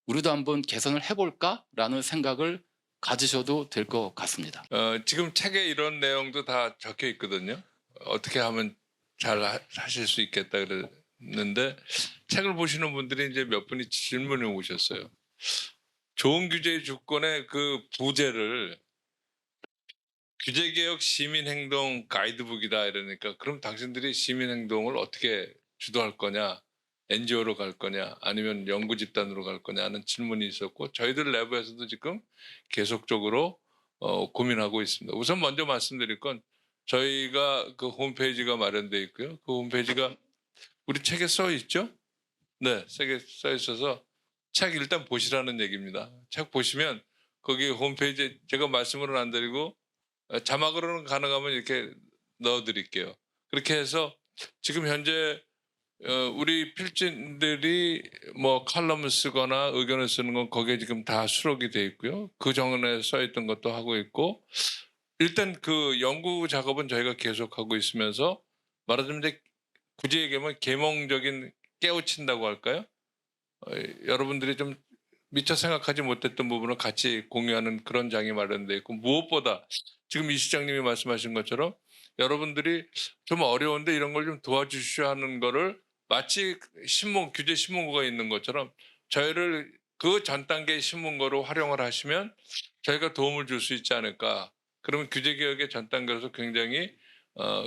우리도 한번 개선을 해볼까라는 생각을 가지셔도 될 것 같습니다. 지금 책에 이런 내용도 다 적혀 있거든요. 어떻게 하면 잘 하실 수 있겠다 그랬는데, 책을 보시는 분들이 이제 몇 분이 질문을 오셨어요. 좋은 규제의 주권의 그 부제를 규제개혁 시민행동 가이드북이다 이러니까, 그럼 당신들이 시민행동을 어떻게 주도할 거냐, NGO로 갈 거냐, 아니면 연구집단으로 갈 거냐 하는 질문이 있었고, 저희들 내부에서도 지금 계속적으로 고민하고 있습니다. 우선 먼저 말씀드릴 건, 저희가 그 홈페이지가 마련되어 있고요. 그 홈페이지가 우리 책에 써 있죠? 네, 책에 써 있어서 책 일단 보시라는 얘기입니다. 책 보시면 거기 홈페이지에 제가 말씀으로는 안 드리고 자막으로는 가능하면 이렇게 넣어드릴게요. 그렇게 해서 지금 현재 우리 필진들이 뭐 칼럼을 쓰거나 의견을 쓰는 건 거기에 지금 다 수록이 돼 있고요. 그 전에 써 있던 것도 하고 있고, 일단 그 연구 작업은 저희가 계속하고 있으면서, 말하자면 이제 굳이 얘기하면 계몽적인 깨우친다고 할까요? 여러분들이 좀 미처 생각하지 못했던 부분을 같이 공유하는 그런 장이 마련되어 있고, 무엇보다 지금 이 시장님이 말씀하신 것처럼 여러분들이 좀 어려운데 이런 걸 좀 도와주시오 하는 거를 마치 규제 신문고가 있는 것처럼 저희를 그 전 단계 신문고로 활용을 하시면 저희가 도움을 줄 수 있지 않을까. 그러면 규제 개혁의 전 단계로서 굉장히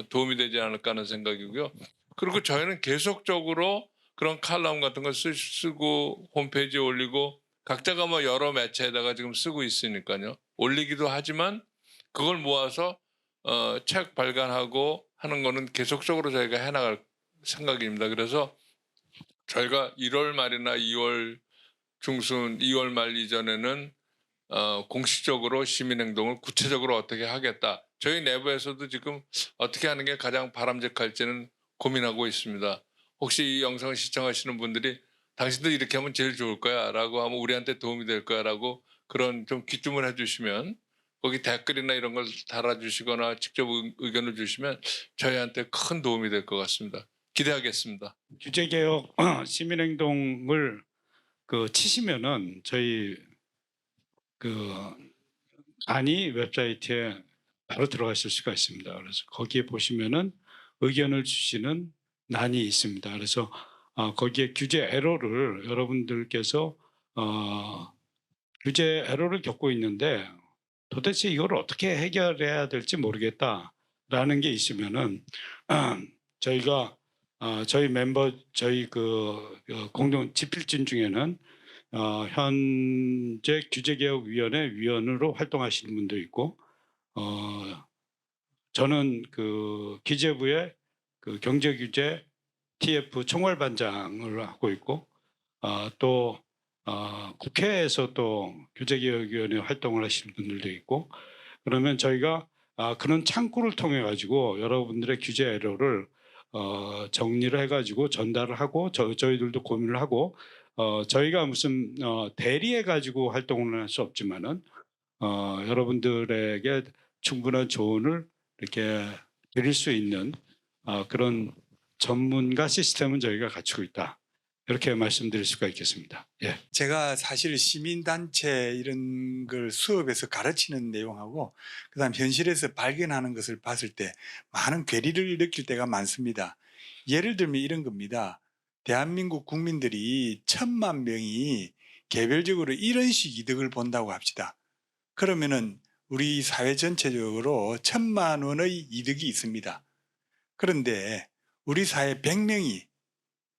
도움이 되지 않을까 하는 생각이고요. 그리고 저희는 계속적으로 그런 칼럼 같은 걸 쓰고 홈페이지에 올리고, 각자가 뭐 여러 매체에다가 지금 쓰고 있으니까요. 올리기도 하지만 그걸 모아서 책 발간하고 하는 거는 계속적으로 저희가 해나갈 생각입니다. 그래서 저희가 1월 말이나 2월 중순, 2월 말 이전에는 공식적으로 시민행동을 구체적으로 어떻게 하겠다. 저희 내부에서도 지금 어떻게 하는 게 가장 바람직할지는 고민하고 있습니다. 혹시 이 영상을 시청하시는 분들이 당신들 이렇게 하면 제일 좋을 거야 라고 하면 우리한테 도움이 될 거야 라고 그런 좀 귀뜸을 해주시면, 거기 댓글이나 이런 걸 달아주시거나 직접 의견을 주시면 저희한테 큰 도움이 될 것 같습니다. 기대하겠습니다. 규제개혁 시민행동을 치시면은 저희 안이 웹사이트에 바로 들어가실 수가 있습니다. 그래서 거기에 보시면은 의견을 주시는 난이 있습니다. 그래서 거기에 규제 에러를 여러분들께서 규제 에러를 겪고 있는데 도대체 이걸 어떻게 해결해야 될지 모르겠다라는 게 있으면은 저희가 저희 멤버 저희 공동 지필진 중에는 현재 규제개혁위원회 위원으로 활동하시는 분도 있고, 저는 기재부의 경제규제 TF 총괄반장을 하고 있고, 또 국회에서 또 규제개혁위원회 활동을 하시는 분들도 있고, 그러면 저희가 그런 창구를 통해 가지고 여러분들의 규제 에러를 정리를 해가지고 전달을 하고 저희들도 고민을 하고 저희가 무슨 대리해가지고 활동을 할 수 없지만은 여러분들에게 충분한 조언을 이렇게 드릴 수 있는 그런 전문가 시스템은 저희가 갖추고 있다. 이렇게 말씀드릴 수가 있겠습니다. 예. 제가 사실 시민단체 이런 걸 수업에서 가르치는 내용하고 그다음 현실에서 발견하는 것을 봤을 때 많은 괴리를 느낄 때가 많습니다. 예를 들면 이런 겁니다. 대한민국 국민들이 1,000만 명이 개별적으로 이런 식 이득을 본다고 합시다. 그러면은 우리 사회 전체적으로 1,000만 원의 이득이 있습니다. 그런데 우리 사회 100명이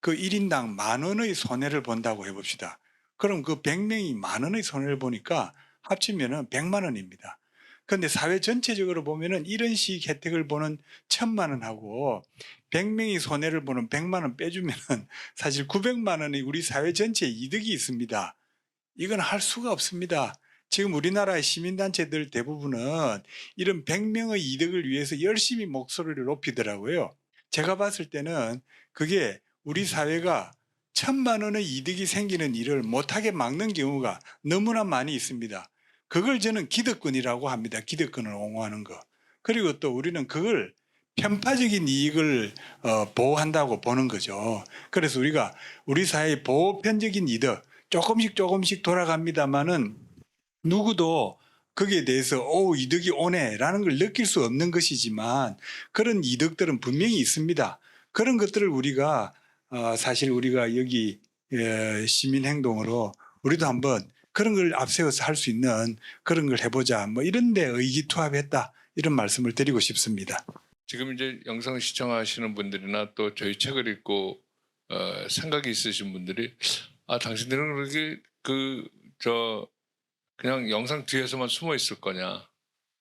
그 1인당 10,000원의 손해를 본다고 해봅시다. 그럼 그 100명이 10,000원의 손해를 보니까 합치면은 100만 원입니다. 그런데 사회 전체적으로 보면은 이런 식 혜택을 보는 1,000만 원하고 100명이 손해를 보는 100만 원 빼주면은 사실 900만 원이 우리 사회 전체에 이득이 있습니다. 이건 할 수가 없습니다. 지금 우리나라의 시민단체들 대부분은 이런 100명의 이득을 위해서 열심히 목소리를 높이더라고요. 제가 봤을 때는 그게 우리 사회가 1,000만 원의 이득이 생기는 일을 못하게 막는 경우가 너무나 많이 있습니다. 그걸 저는 기득권이라고 합니다. 기득권을 옹호하는 거. 그리고 또 우리는 그걸 편파적인 이익을 보호한다고 보는 거죠. 그래서 우리가 우리 사회의 보편적인 이득 조금씩 돌아갑니다마는 누구도 거기에 대해서 이득이 오네라는 걸 느낄 수 없는 것이지만 그런 이득들은 분명히 있습니다. 그런 것들을 우리가 사실 우리가 여기 시민행동으로 우리도 한번 그런 걸 앞세워서 할 수 있는 그런 걸 해보자 뭐 이런 데 의기투합했다 이런 말씀을 드리고 싶습니다. 지금 이제 영상 시청하시는 분들이나 또 저희 책을 읽고 생각이 있으신 분들이 당신들은 그렇게 그냥 영상 뒤에서만 숨어 있을 거냐,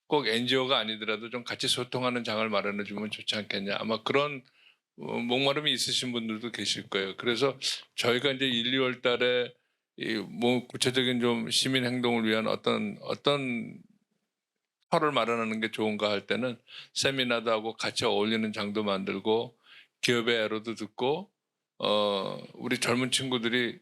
꼭 NGO가 아니더라도 좀 같이 소통하는 장을 마련해 주면 좋지 않겠냐, 아마 그런 목마름이 있으신 분들도 계실 거예요. 그래서 저희가 이제 1, 2월 달에 뭐 구체적인 좀 시민 행동을 위한 어떤 털을 마련하는 게 좋은가 할 때는 세미나도 하고 같이 어울리는 장도 만들고 기업의 애로도 듣고 우리 젊은 친구들이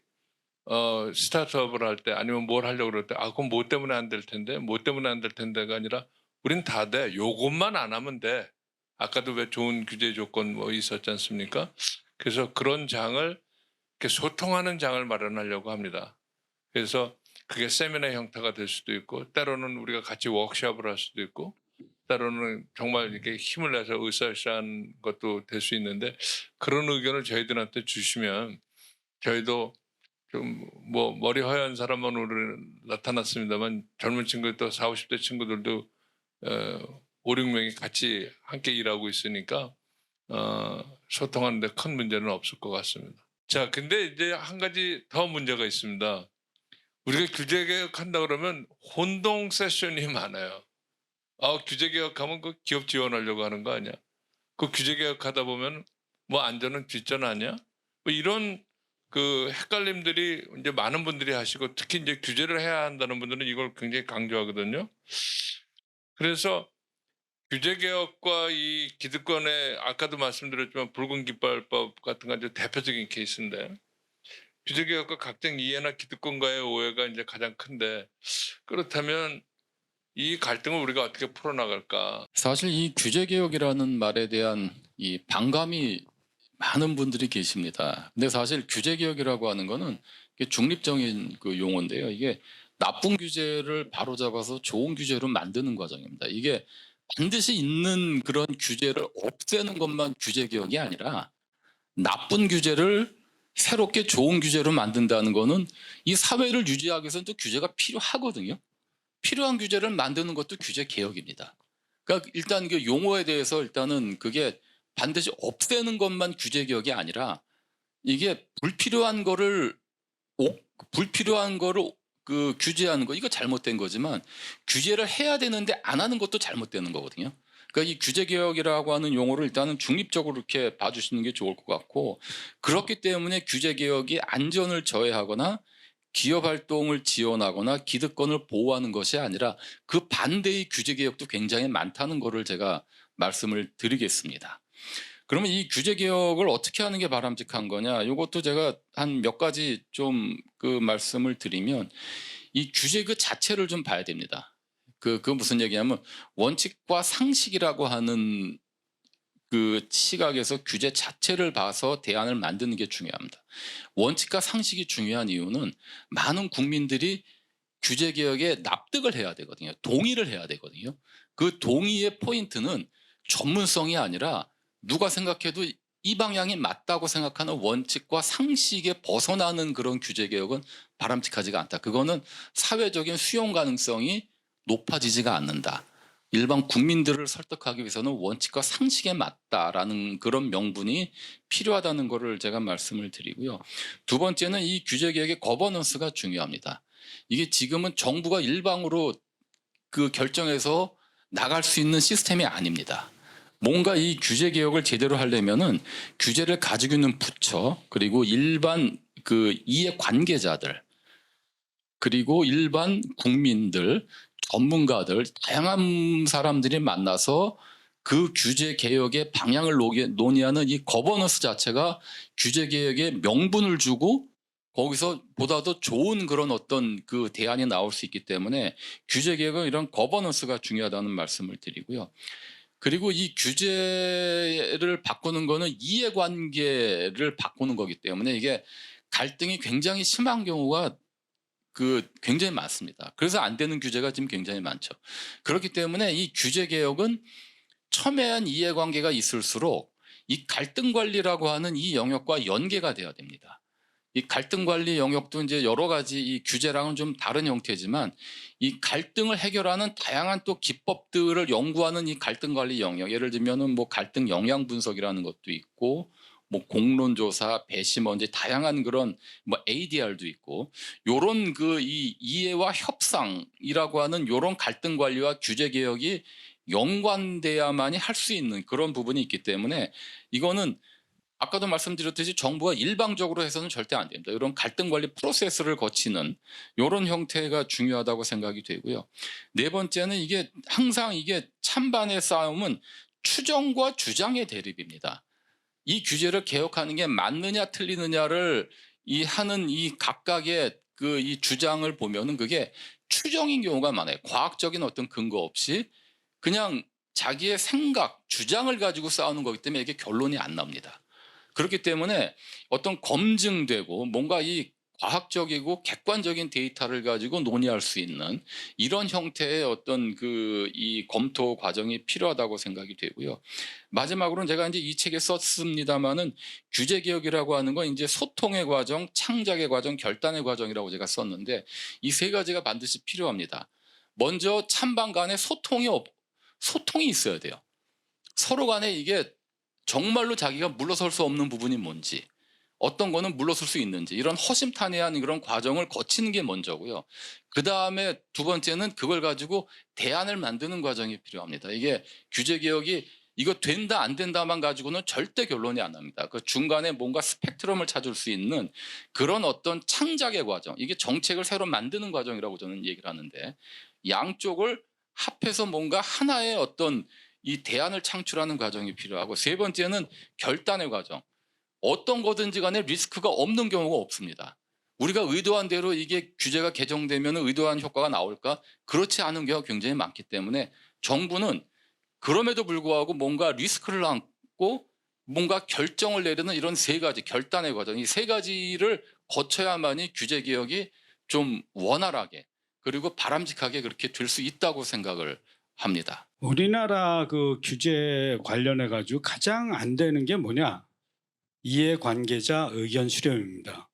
스타트업을 할 때 아니면 뭘 하려고 그럴 때 그건 뭐 때문에 안 될 텐데 뭐 때문에 안 될 텐데가 아니라 우린 다 돼. 요것만 안 하면 돼. 아까도 왜 좋은 규제 조건 뭐 있었지 않습니까? 그래서 그런 장을 이렇게 소통하는 장을 마련하려고 합니다. 그래서 그게 세미나 형태가 될 수도 있고 때로는 우리가 같이 워크숍을 할 수도 있고 때로는 정말 이렇게 힘을 내서 으쌰으쌰한 것도 될 수 있는데 그런 의견을 저희들한테 주시면 저희도 좀 뭐 머리 허연 사람만 오늘 나타났습니다만 젊은 친구들 또 40, 50대 친구들도 5, 6명이 같이 함께 일하고 있으니까 소통하는데 큰 문제는 없을 것 같습니다. 자, 근데 이제 한 가지 더 문제가 있습니다. 우리가 규제 개혁한다 그러면 혼동 세션이 많아요. 규제 개혁하면 그 기업 지원하려고 하는 거 아니야? 그 규제 개혁하다 보면 뭐 안전은 뒷전 아니야? 뭐 이런 그 헷갈림들이 이제 많은 분들이 하시고 특히 이제 규제를 해야 한다는 분들은 이걸 굉장히 강조하거든요. 그래서 규제 개혁과 이 기득권의 아까도 말씀드렸지만 붉은 깃발법 같은 건 이제 대표적인 케이스인데 규제 개혁과 각종 이해나 기득권과의 오해가 이제 가장 큰데 그렇다면 이 갈등을 우리가 어떻게 풀어나갈까? 사실 이 규제 개혁이라는 말에 대한 이 반감이 많은 분들이 계십니다. 근데 사실 규제 개혁이라고 하는 거는 중립적인 그 용어인데요. 이게 나쁜 규제를 바로잡아서 좋은 규제로 만드는 과정입니다. 이게 반드시 있는 그런 규제를 없애는 것만 규제 개혁이 아니라 나쁜 규제를 새롭게 좋은 규제로 만든다는 거는 이 사회를 유지하기 위해서는 또 규제가 필요하거든요. 필요한 규제를 만드는 것도 규제 개혁입니다. 그러니까 일단 그 용어에 대해서 일단은 그게 반드시 없애는 것만 규제 개혁이 아니라 이게 불필요한 거를 그 규제하는 거 이거 잘못된 거지만 규제를 해야 되는데 안 하는 것도 잘못되는 거거든요. 그러니까 이 규제 개혁이라고 하는 용어를 일단은 중립적으로 이렇게 봐주시는 게 좋을 것 같고 그렇기 때문에 규제 개혁이 안전을 저해하거나 기업 활동을 지원하거나 기득권을 보호하는 것이 아니라 그 반대의 규제 개혁도 굉장히 많다는 거를 제가 말씀을 드리겠습니다. 그러면 이 규제 개혁을 어떻게 하는 게 바람직한 거냐? 이것도 제가 한 몇 가지 좀 그 말씀을 드리면 이 규제 그 자체를 좀 봐야 됩니다. 그 무슨 얘기냐면 원칙과 상식이라고 하는 그 시각에서 규제 자체를 봐서 대안을 만드는 게 중요합니다. 원칙과 상식이 중요한 이유는 많은 국민들이 규제 개혁에 납득을 해야 되거든요. 동의를 해야 되거든요. 그 동의의 포인트는 전문성이 아니라 누가 생각해도 이 방향이 맞다고 생각하는 원칙과 상식에 벗어나는 그런 규제 개혁은 바람직하지가 않다. 그거는 사회적인 수용 가능성이 높아지지가 않는다. 일반 국민들을 설득하기 위해서는 원칙과 상식에 맞다라는 그런 명분이 필요하다는 것을 제가 말씀을 드리고요. 두 번째는 이 규제 개혁의 거버넌스가 중요합니다. 이게 지금은 정부가 일방으로 그 결정해서 나갈 수 있는 시스템이 아닙니다. 뭔가 이 규제 개혁을 제대로 하려면은 규제를 가지고 있는 부처 그리고 일반 그 이해 관계자들 그리고 일반 국민들 전문가들 다양한 사람들이 만나서 그 규제 개혁의 방향을 논의하는 이 거버넌스 자체가 규제 개혁에 명분을 주고 거기서 보다 더 좋은 그런 어떤 그 대안이 나올 수 있기 때문에 규제 개혁은 이런 거버넌스가 중요하다는 말씀을 드리고요. 그리고 이 규제를 바꾸는 거는 이해관계를 바꾸는 거기 때문에 이게 갈등이 굉장히 심한 경우가 그 굉장히 많습니다. 그래서 안 되는 규제가 지금 굉장히 많죠. 그렇기 때문에 이 규제 개혁은 첨예한 이해관계가 있을수록 이 갈등 관리라고 하는 이 영역과 연계가 돼야 됩니다. 이 갈등 관리 영역도 이제 여러 가지 이 규제랑은 좀 다른 형태지만 이 갈등을 해결하는 다양한 또 기법들을 연구하는 이 갈등 관리 영역, 예를 들면은 뭐 갈등 영향 분석이라는 것도 있고 뭐 공론조사, 배심원제 다양한 그런 뭐 ADR도 있고 요런 그 이 이해와 협상이라고 하는 요런 갈등 관리와 규제 개혁이 연관돼야만이 할 수 있는 그런 부분이 있기 때문에 이거는 아까도 말씀드렸듯이 정부가 일방적으로 해서는 절대 안 됩니다. 이런 갈등 관리 프로세스를 거치는 이런 형태가 중요하다고 생각이 되고요. 네 번째는 이게 항상 이게 찬반의 싸움은 추정과 주장의 대립입니다. 이 규제를 개혁하는 게 맞느냐 틀리느냐를 이 하는 이 각각의 그 이 주장을 보면은 그게 추정인 경우가 많아요. 과학적인 어떤 근거 없이 그냥 자기의 생각, 주장을 가지고 싸우는 거기 때문에 이게 결론이 안 나옵니다. 그렇기 때문에 어떤 검증되고 뭔가 이 과학적이고 객관적인 데이터를 가지고 논의할 수 있는 이런 형태의 어떤 그 이 검토 과정이 필요하다고 생각이 되고요. 마지막으로는 제가 이제 이 책에 썼습니다마는 규제 개혁이라고 하는 건 이제 소통의 과정, 창작의 과정, 결단의 과정이라고 제가 썼는데 이 세 가지가 반드시 필요합니다. 먼저 찬반 간에 소통이 있어야 돼요. 서로 간에 이게 정말로 자기가 물러설 수 없는 부분이 뭔지 어떤 거는 물러설 수 있는지 이런 허심탄회한 그런 과정을 거치는 게 먼저고요. 그 다음에 두 번째는 그걸 가지고 대안을 만드는 과정이 필요합니다. 이게 규제 개혁이 이거 된다 안 된다만 가지고는 절대 결론이 안 납니다. 그 중간에 뭔가 스펙트럼을 찾을 수 있는 그런 어떤 창작의 과정, 이게 정책을 새로 만드는 과정이라고 저는 얘기를 하는데 양쪽을 합해서 뭔가 하나의 어떤 이 대안을 창출하는 과정이 필요하고 세 번째는 결단의 과정. 어떤 거든지 간에 리스크가 없는 경우가 없습니다. 우리가 의도한 대로 이게 규제가 개정되면 의도한 효과가 나올까? 그렇지 않은 경우가 굉장히 많기 때문에 정부는 그럼에도 불구하고 뭔가 리스크를 안고 뭔가 결정을 내리는 이런 세 가지 결단의 과정, 이 세 가지를 거쳐야만이 규제 개혁이 좀 원활하게 그리고 바람직하게 그렇게 될 수 있다고 생각을 합니다. 우리나라 그 규제 관련해 가지고 가장 안 되는 게 뭐냐? 이해관계자 의견 수렴입니다.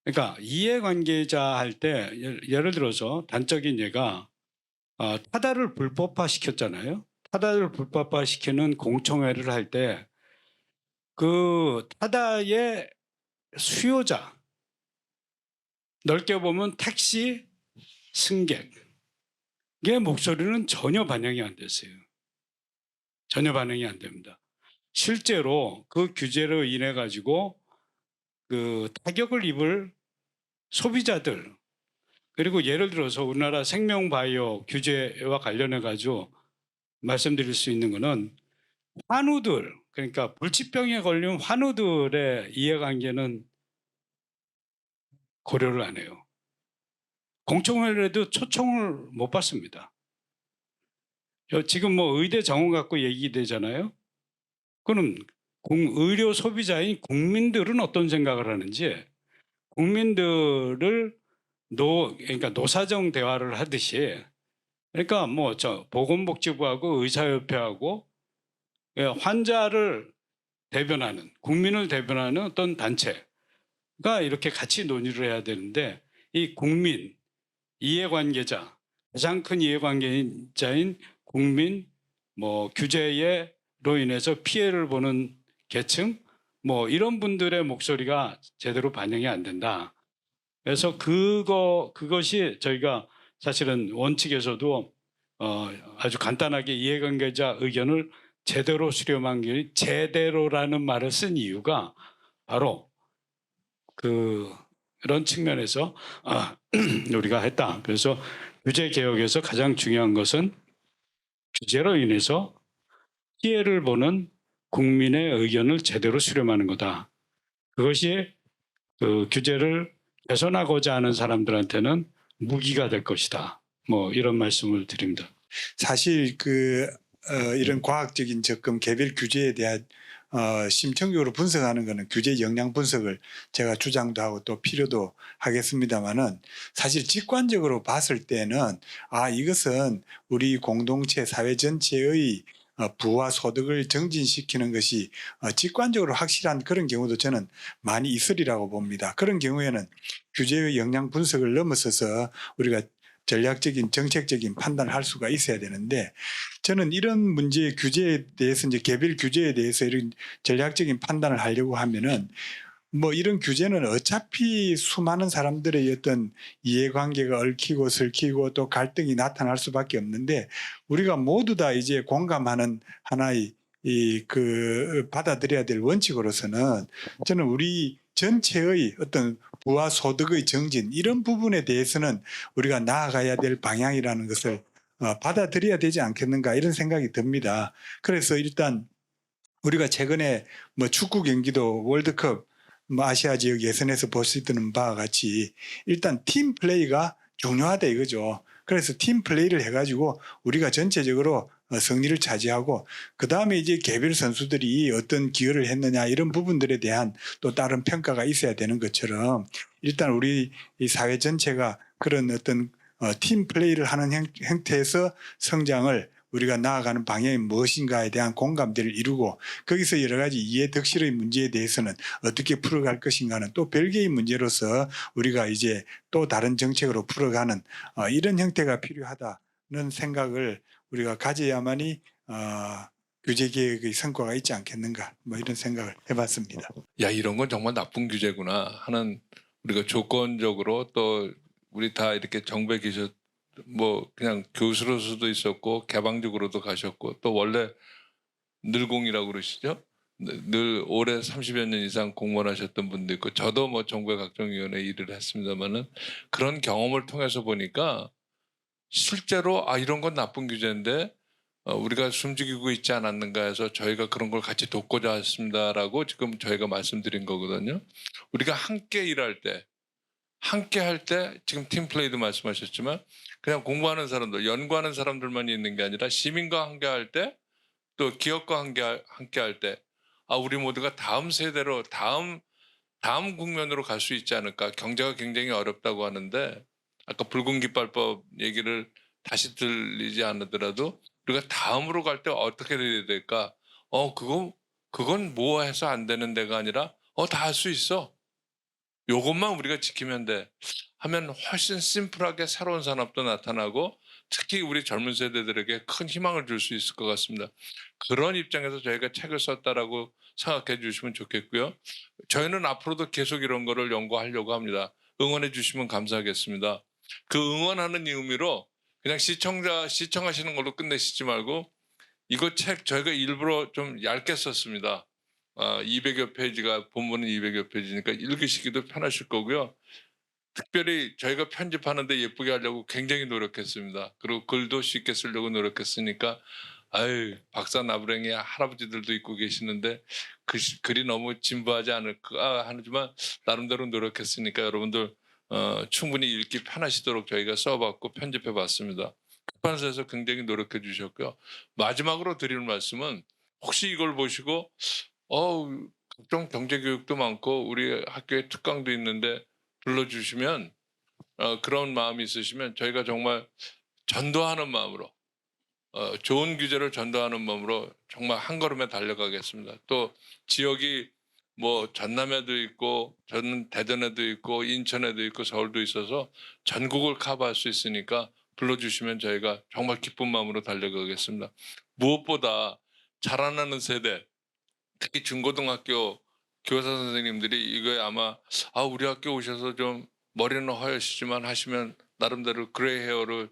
그러니까 이해관계자 할 때 예를 들어서 단적인 예가 타다를 불법화 시켰잖아요. 타다를 불법화 시키는 공청회를 할 때 그 타다의 수요자 넓게 보면 택시 승객의 목소리는 전혀 반영이 안 됐어요. 전혀 반영이 안 됩니다. 실제로 그 규제로 인해 가지고 그 타격을 입을 소비자들 그리고 예를 들어서 우리나라 생명바이오 규제와 관련해 가지고 말씀드릴 수 있는 거는 한우들 그러니까 불치병에 걸린 환우들의 이해관계는 고려를 안 해요. 공청회에도 초청을 못 받습니다. 지금 뭐 의대 정원 갖고 얘기되잖아요. 그럼 의료 소비자인 국민들은 어떤 생각을 하는지, 국민들을 그러니까 노사정 대화를 하듯이, 그러니까 뭐 보건복지부하고 의사협회하고 환자를 대변하는, 국민을 대변하는 어떤 단체가 이렇게 같이 논의를 해야 되는데, 이 국민 이해관계자, 가장 큰 이해관계자인 국민, 뭐 규제로 인해서 피해를 보는 계층, 뭐 이런 분들의 목소리가 제대로 반영이 안 된다. 그래서 그것이 저희가 사실은 원칙에서도 아주 간단하게 이해관계자 의견을 제대로 수렴한 게, 제대로라는 말을 쓴 이유가 바로 그런 측면에서 우리가 했다. 그래서 규제 개혁에서 가장 중요한 것은 규제로 인해서 피해를 보는 국민의 의견을 제대로 수렴하는 거다. 그것이 그 규제를 개선하고자 하는 사람들한테는 무기가 될 것이다. 뭐 이런 말씀을 드립니다. 사실 이런 과학적인 접근, 개별 규제에 대한 심층적으로 분석하는 것은 규제 영향 분석을 제가 주장도 하고 또 필요도 하겠습니다만은, 사실 직관적으로 봤을 때는 이것은 우리 공동체 사회 전체의 부와 소득을 증진시키는 것이 직관적으로 확실한 그런 경우도 저는 많이 있으리라고 봅니다. 그런 경우에는 규제의 영향 분석을 넘어서서 우리가 전략적인 정책적인 판단을 할 수가 있어야 되는데, 저는 이런 문제의 규제에 대해서, 이제 개별 규제에 대해서 이런 전략적인 판단을 하려고 하면은, 뭐 이런 규제는 어차피 수많은 사람들의 어떤 이해관계가 얽히고 설키고 또 갈등이 나타날 수밖에 없는데, 우리가 모두 다 이제 공감하는 하나의 받아들여야 될 원칙으로서는, 저는 우리 전체의 어떤 부와 소득의 정진, 이런 부분에 대해서는 우리가 나아가야 될 방향이라는 것을 받아들여야 되지 않겠는가, 이런 생각이 듭니다. 그래서 일단 우리가 최근에 뭐 축구 경기도 월드컵 뭐 아시아 지역 예선에서 볼 수 있는 바와 같이 일단 팀 플레이가 중요하다 이거죠. 그래서 팀 플레이를 해가지고 우리가 전체적으로 승리를 차지하고, 그 다음에 이제 개별 선수들이 어떤 기여를 했느냐, 이런 부분들에 대한 또 다른 평가가 있어야 되는 것처럼, 일단 우리 이 사회 전체가 그런 어떤 팀 플레이를 하는 형태에서 성장을, 우리가 나아가는 방향이 무엇인가에 대한 공감대를 이루고, 거기서 여러 가지 이해 덕실의 문제에 대해서는 어떻게 풀어갈 것인가는 또 별개의 문제로서 우리가 이제 또 다른 정책으로 풀어가는 이런 형태가 필요하다는 생각을 우리가 가져야만이 규제 개혁의 성과가 있지 않겠는가, 뭐 이런 생각을 해봤습니다. 야, 이런 건 정말 나쁜 규제구나 하는, 우리가 조건적으로 또 우리 다 이렇게 정부에 뭐 그냥 교수로서도 있었고 개방적으로도 가셨고, 또 원래 늘공이라고 그러시죠? 늘 올해 30여 년 이상 공무원 하셨던 분도 있고, 저도 뭐 정부의 각종 위원회 일을 했습니다만은, 그런 경험을 통해서 보니까 실제로 이런 건 나쁜 규제인데 우리가 숨죽이고 있지 않았는가 해서 저희가 그런 걸 같이 돕고자 했습니다라고 지금 저희가 말씀드린 거거든요. 우리가 함께 일할 때, 함께 할 때, 지금 팀플레이도 말씀하셨지만 그냥 공부하는 사람들, 연구하는 사람들만 있는 게 아니라 시민과 함께 할 때, 또 기업과 함께 할 때, 우리 모두가 다음 세대로, 다음 국면으로 갈 수 있지 않을까. 경제가 굉장히 어렵다고 하는데, 아까 붉은 깃발법 얘기를 다시 들리지 않으더라도 우리가 다음으로 갈 때 어떻게 해야 될까? 그건 뭐 해서 안 되는 데가 아니라 다 할 수 있어. 요것만 우리가 지키면 돼 하면 훨씬 심플하게 새로운 산업도 나타나고, 특히 우리 젊은 세대들에게 큰 희망을 줄 수 있을 것 같습니다. 그런 입장에서 저희가 책을 썼다라고 생각해 주시면 좋겠고요. 저희는 앞으로도 계속 이런 거를 연구하려고 합니다. 응원해 주시면 감사하겠습니다. 그 응원하는 의미로 그냥 시청하시는 걸로 끝내시지 말고, 이거 책 저희가 일부러 좀 얇게 썼습니다. 200여 페이지가, 본문은 200여 페이지니까 읽으시기도 편하실 거고요. 특별히 저희가 편집하는데 예쁘게 하려고 굉장히 노력했습니다. 그리고 글도 쉽게 쓰려고 노력했으니까 아유 박사 나부랭이 할아버지들도 있고 계시는데 글이 너무 진부하지 않을까 하지만 나름대로 노력했으니까 여러분들 충분히 읽기 편하시도록 저희가 써봤고 편집해봤습니다. 출판사에서 굉장히 노력해 주셨고요. 마지막으로 드리는 말씀은 혹시 이걸 보시고 각종 경제교육도 많고 우리 학교에 특강도 있는데 불러주시면 그런 마음이 있으시면 저희가 정말 전도하는 마음으로 좋은 규제를 전도하는 마음으로 정말 한 걸음에 달려가겠습니다. 또 지역이 뭐 전남에도 있고 저는 대전에도 있고 인천에도 있고 서울도 있어서 전국을 커버할 수 있으니까 불러주시면 저희가 정말 기쁜 마음으로 달려가겠습니다. 무엇보다 자라나는 세대, 특히 중고등학교 교사 선생님들이 이거에 아마 우리 학교 오셔서 좀 머리는 허여시지만 하시면 나름대로 그레이 헤어를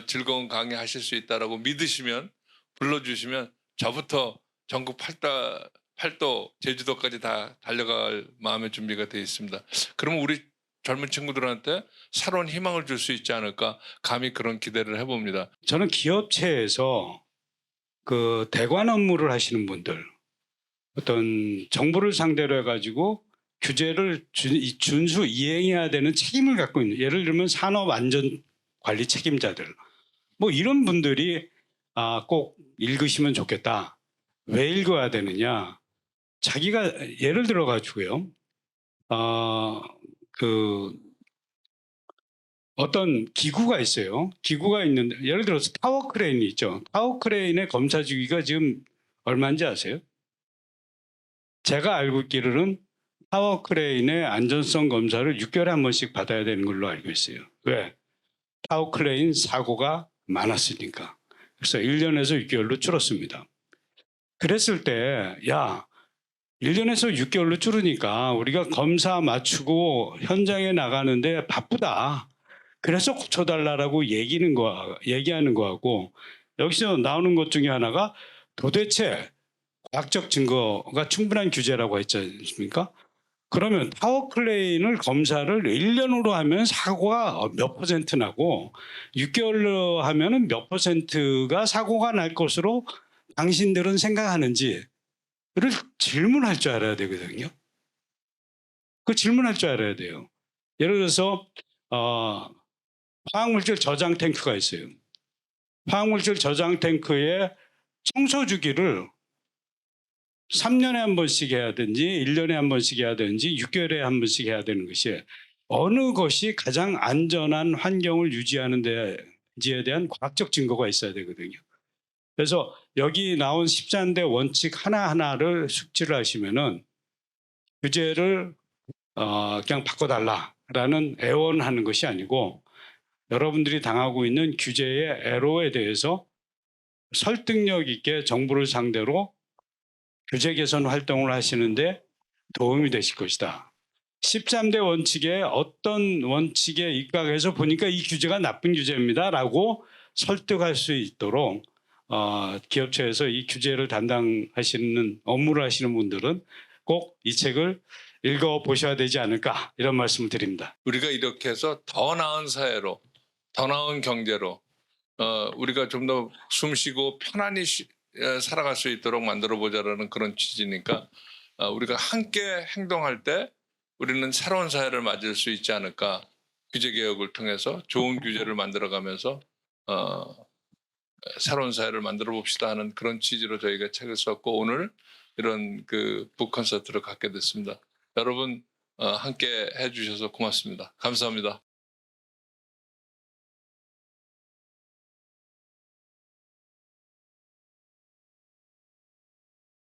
즐거운 강의 하실 수 있다라고 믿으시면 불러주시면 저부터 전국 팔도 제주도까지 다 달려갈 마음의 준비가 되어 있습니다. 그러면 우리 젊은 친구들한테 새로운 희망을 줄 수 있지 않을까 감히 그런 기대를 해봅니다. 저는 기업체에서 그 대관 업무를 하시는 분들, 어떤 정부를 상대로 해가지고 규제를 준수 이행해야 되는 책임을 갖고 있는, 예를 들면 산업안전관리 책임자들, 뭐 이런 분들이 꼭 읽으시면 좋겠다. 왜 읽어야 되느냐? 자기가 예를 들어 가지고요, 어떤 기구가 있어요. 기구가 있는데 예를 들어서 타워 크레인이 있죠. 타워 크레인의 검사 주기가 지금 얼마인지 아세요? 제가 알고 있기로는 타워 크레인의 안전성 검사를 6개월에 한 번씩 받아야 되는 걸로 알고 있어요. 왜? 타워 크레인 사고가 많았으니까. 그래서 1년에서 6개월로 줄었습니다. 그랬을 때, 1년에서 6개월로 줄으니까 우리가 검사 맞추고 현장에 나가는데 바쁘다. 그래서 고쳐달라고 얘기하는 거하고, 여기서 나오는 것 중에 하나가 도대체 과학적 증거가 충분한 규제라고 했지 않습니까? 그러면 타워 클레인을 검사를 1년으로 하면 사고가 몇 퍼센트 나고 6개월로 하면 몇 퍼센트가 사고가 날 것으로 당신들은 생각하는지를 질문할 줄 알아야 되거든요. 그 질문할 줄 알아야 돼요. 예를 들어서 화학물질 저장 탱크가 있어요. 화학물질 저장 탱크의 청소 주기를 3년에 한 번씩 해야 되는지 1년에 한 번씩 해야 되는지 6개월에 한 번씩 해야 되는 것이 어느 것이 가장 안전한 환경을 유지하는 데지에 대한 과학적 증거가 있어야 되거든요. 그래서 여기 나온 13대 원칙 하나하나를 숙지를 하시면은 규제를 그냥 바꿔달라라는 애원하는 것이 아니고 여러분들이 당하고 있는 규제의 애로에 대해서 설득력 있게 정부를 상대로 규제 개선 활동을 하시는데 도움이 되실 것이다. 13대 원칙에 어떤 원칙에 입각해서 보니까 이 규제가 나쁜 규제입니다라고 설득할 수 있도록 기업체에서 이 규제를 담당하시는 업무를 하시는 분들은 꼭 이 책을 읽어보셔야 되지 않을까 이런 말씀을 드립니다. 우리가 이렇게 해서 더 나은 사회로 더 나은 경제로 우리가 좀 더 숨쉬고 편안히 살아갈 수 있도록 만들어 보자라는 그런 취지니까 우리가 함께 행동할 때 우리는 새로운 사회를 맞을 수 있지 않을까. 규제 개혁을 통해서 좋은 규제를 만들어가면서 새로운 사회를 만들어 봅시다 하는 그런 취지로 저희가 책을 썼고 오늘 이런 그 북 콘서트를 갖게 됐습니다. 여러분 함께 해주셔서 고맙습니다. 감사합니다.